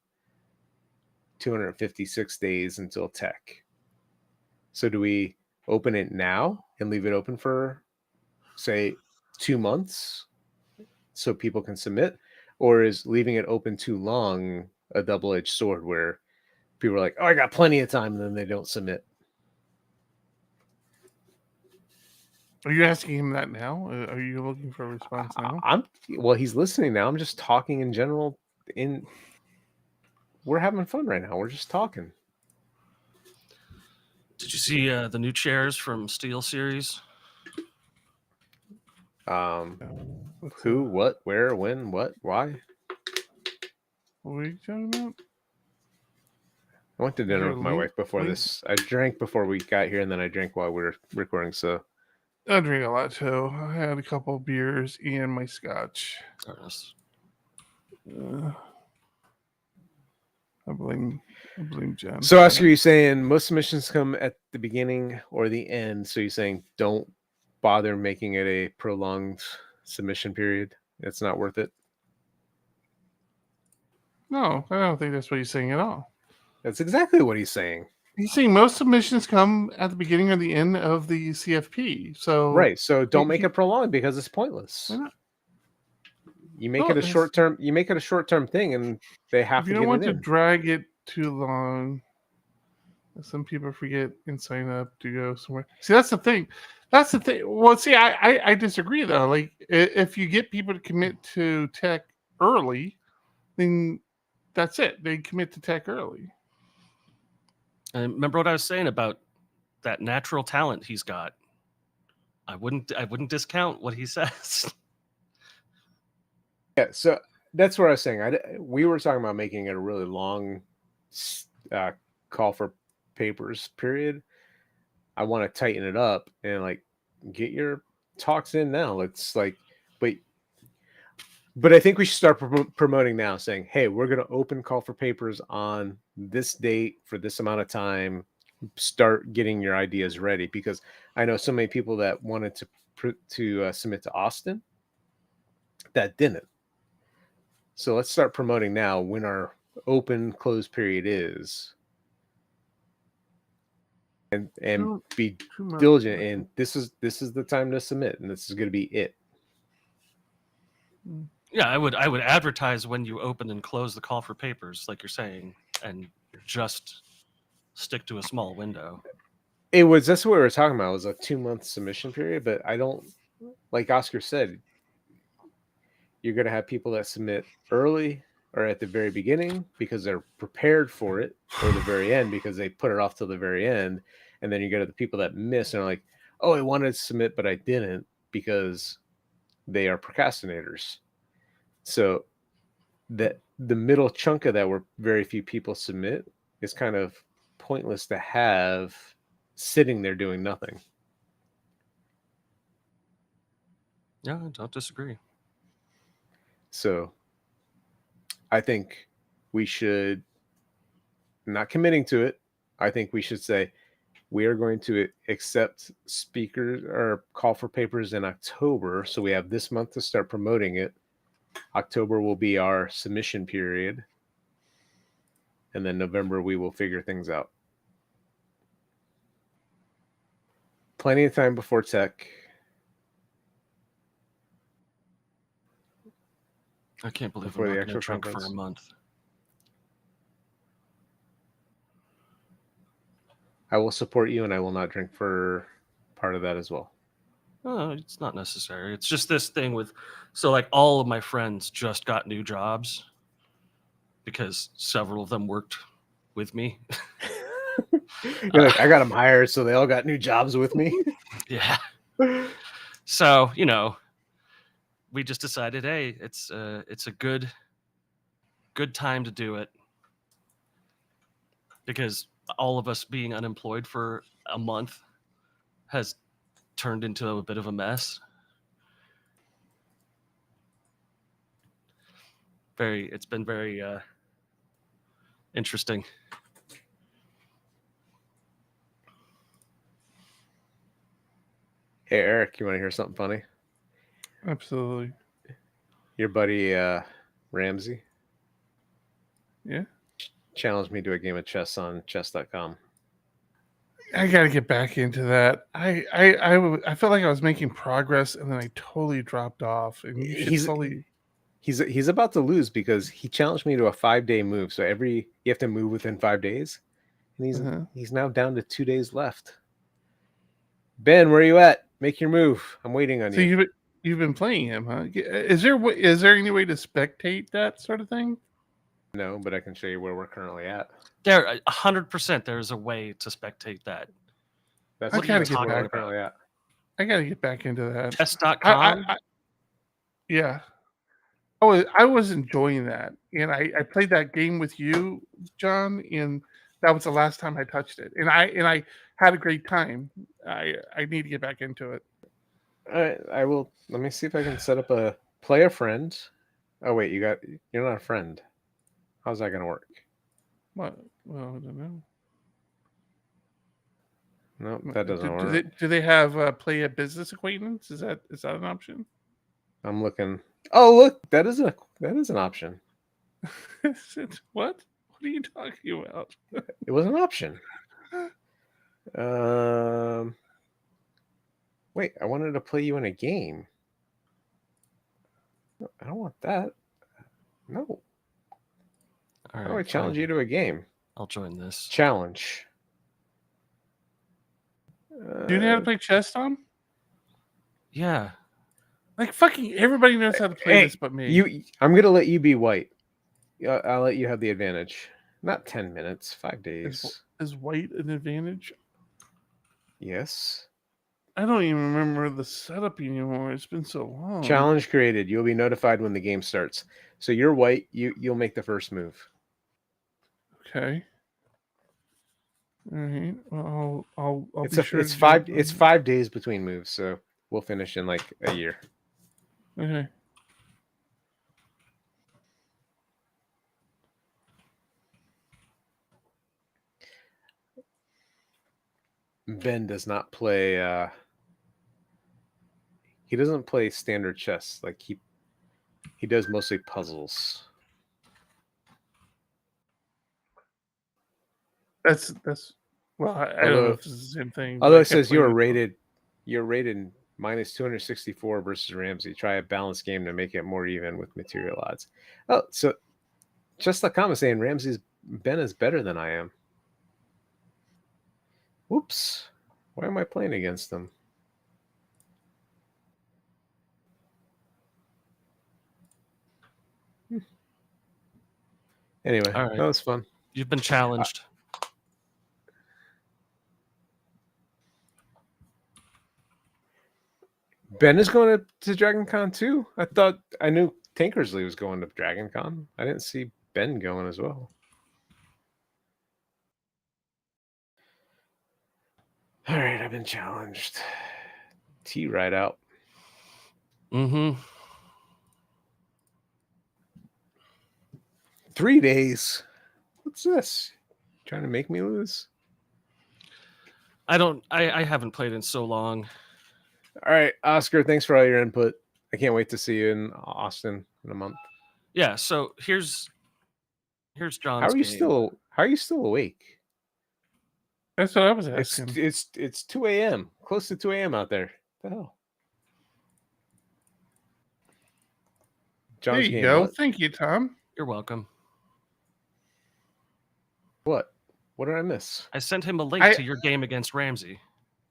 256 days until tech. So do we open it now and leave it open for, say, 2 months so people can submit? Or is leaving it open too long a double-edged sword where people are like, oh, I got plenty of time, and then they don't submit? Are you asking him that now? Are you looking for a response now? Well, he's listening now. I'm just talking in general. We're having fun right now. We're just talking. Did you see the new chairs from Steel Series? Who, what, where, when, what, why? What are you talking about? I went to dinner with my wife before this. I drank before we got here, and then I drank while we were recording. So I drink a lot too. I had a couple of beers and my scotch. I blame Jen. So, Oscar, you saying most submissions come at the beginning or the end? So you're saying don't bother making it a prolonged submission period? It's not worth it? No, I don't think that's what he's saying at all. That's exactly what he's saying. You see, most submissions come at the beginning or the end of the CFP. So Right. So don't make it prolonged because it's pointless. Why not? You make it a short term. You make it a short term thing, and they have if to you get don't want it to in. drag it too long, some people forget and sign up to go somewhere. See, that's the thing. That's the thing. Well, see, I disagree though. Like, if you get people to commit to tech early, then that's it. They commit to tech early. And remember what I was saying about that natural talent he's got. I wouldn't discount what he says. Yeah, so that's what I was saying. We were talking about making it a really long call for papers period. I want to tighten it up and like get your talks in now. Let's like, but I think we should start promoting now, saying, "Hey, we're going to open call for papers on this date for this amount of time. Start getting your ideas ready." Because I know so many people that wanted to submit to Austin that didn't. So let's start promoting now when our open close period is, and be diligent. And this is the time to submit, and this is going to be it. Yeah, I would advertise when you open and close the call for papers, like you're saying, and just stick to a small window. That's what we were talking about. It was a 2-month submission period, but I don't, like Oscar said, you're going to have people that submit early or at the very beginning because they're prepared for it, or the very end because they put it off till the very end. And then you go to the people that miss and are like, "Oh, I wanted to submit, but I didn't," because they are procrastinators. So that the middle chunk of that where very few people submit is kind of pointless to have sitting there doing nothing. Yeah, I don't disagree. So I think we should, not committing to it, I think we should say we are going to accept speakers or call for papers in October. So we have this month to start promoting it. October will be our submission period. And then November, we will figure things out. Plenty of time before tech. I can't believe Before I'm the not going actual to drink for conference. a month. I will support you, and I will not drink for part of that as well. It's not necessary. It's just this thing with, so like all of my friends just got new jobs because several of them worked with me. You're like, I got them hired, so they all got new jobs with me. Yeah. So, we just decided, hey, it's a good time to do it, because all of us being unemployed for a month has turned into a bit of a mess. It's been very interesting. Hey, Eric, you want to hear something funny? Absolutely. Your buddy Ramsey, Yeah, challenged me to a game of chess on chess.com. I got to get back into that. I felt like I was making progress, and then I totally dropped off. And you should slowly. He's about to lose because he challenged me to a 5-day move. So you have to move within 5 days, and he's now down to 2 days left. Ben, where are you at? Make your move. I'm waiting on you. So you've been playing him, huh? Is there any way to spectate that sort of thing? No, but I can show you where we're currently at. There, 100%. There's a way to spectate that. That's I what gotta we're get back. currently at. I got to get back into that. Chess.com. Yeah. I was enjoying that, and I played that game with you, John, and that was the last time I touched it, and I had a great time. I need to get back into it. All right, I will. Let me see if I can set up a player friend. Oh wait, you're not a friend. How's that gonna work? What? Well, I don't know. No, that doesn't work. Do they have play a business acquaintance? Is that an option? I'm looking. Oh, look, that is an option. What? What are you talking about? It was an option. Wait, I wanted to play you in a game. I don't want that. No. All How do I right, challenge fine. you to a game? I'll join this. Challenge. Do you know how to play chess, Tom? Yeah. Like fucking everybody knows how to play Hey, this but me. I'm gonna let you be white. I'll let you have the advantage. Not 10 minutes, 5 days. Is white an advantage? Yes. I don't even remember the setup anymore. It's been so long. Challenge created. You'll be notified when the game starts. So you're white. You'll make the first move. Okay. All right. Well, I'll It's be sure. it's 5 days between moves, so we'll finish in like a year. Okay. Ben does not play. He doesn't play standard chess. Like he does mostly puzzles. That's well, I don't know if it's the same thing. Although it says you're rated minus 264 versus Ramsey. Try a balanced game to make it more even with material odds. Oh, so just like I'm saying, Ben is better than I am. Whoops. Why am I playing against them? Anyway, All right. that was fun. You've been challenged. Ben is going to Dragon Con too? I knew Tankersley was going to Dragon Con. I didn't see Ben going as well. All right, I've been challenged. T right out. Mm-hmm. 3 days. What's this? Trying to make me lose? I haven't played in so long. All right, Oscar, thanks for all your input. I can't wait to see you in Austin in a month. Yeah, so here's John's How are you still awake? That's what I was asking. It's 2 a.m. Close to 2 a.m. out there. What the hell? John's there you game, go. what? Thank you, Tom. You're welcome. What? What did I miss? I sent him a link to your game against Ramsey.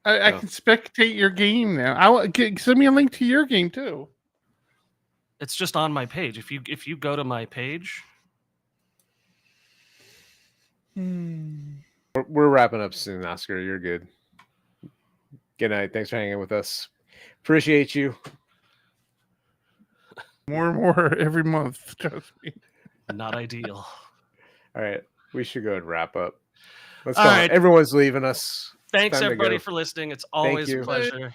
I can spectate your game now. Send me a link to your game too. It's just on my page. If you go to my page, We're wrapping up soon, Oscar. You're good. Good night. Thanks for hanging with us. Appreciate you. More and more every month. Trust me. not ideal. All right. We should go and wrap up. Let's All go. right. Everyone's leaving us. Thanks Time to everybody go. for listening. It's always a you. pleasure.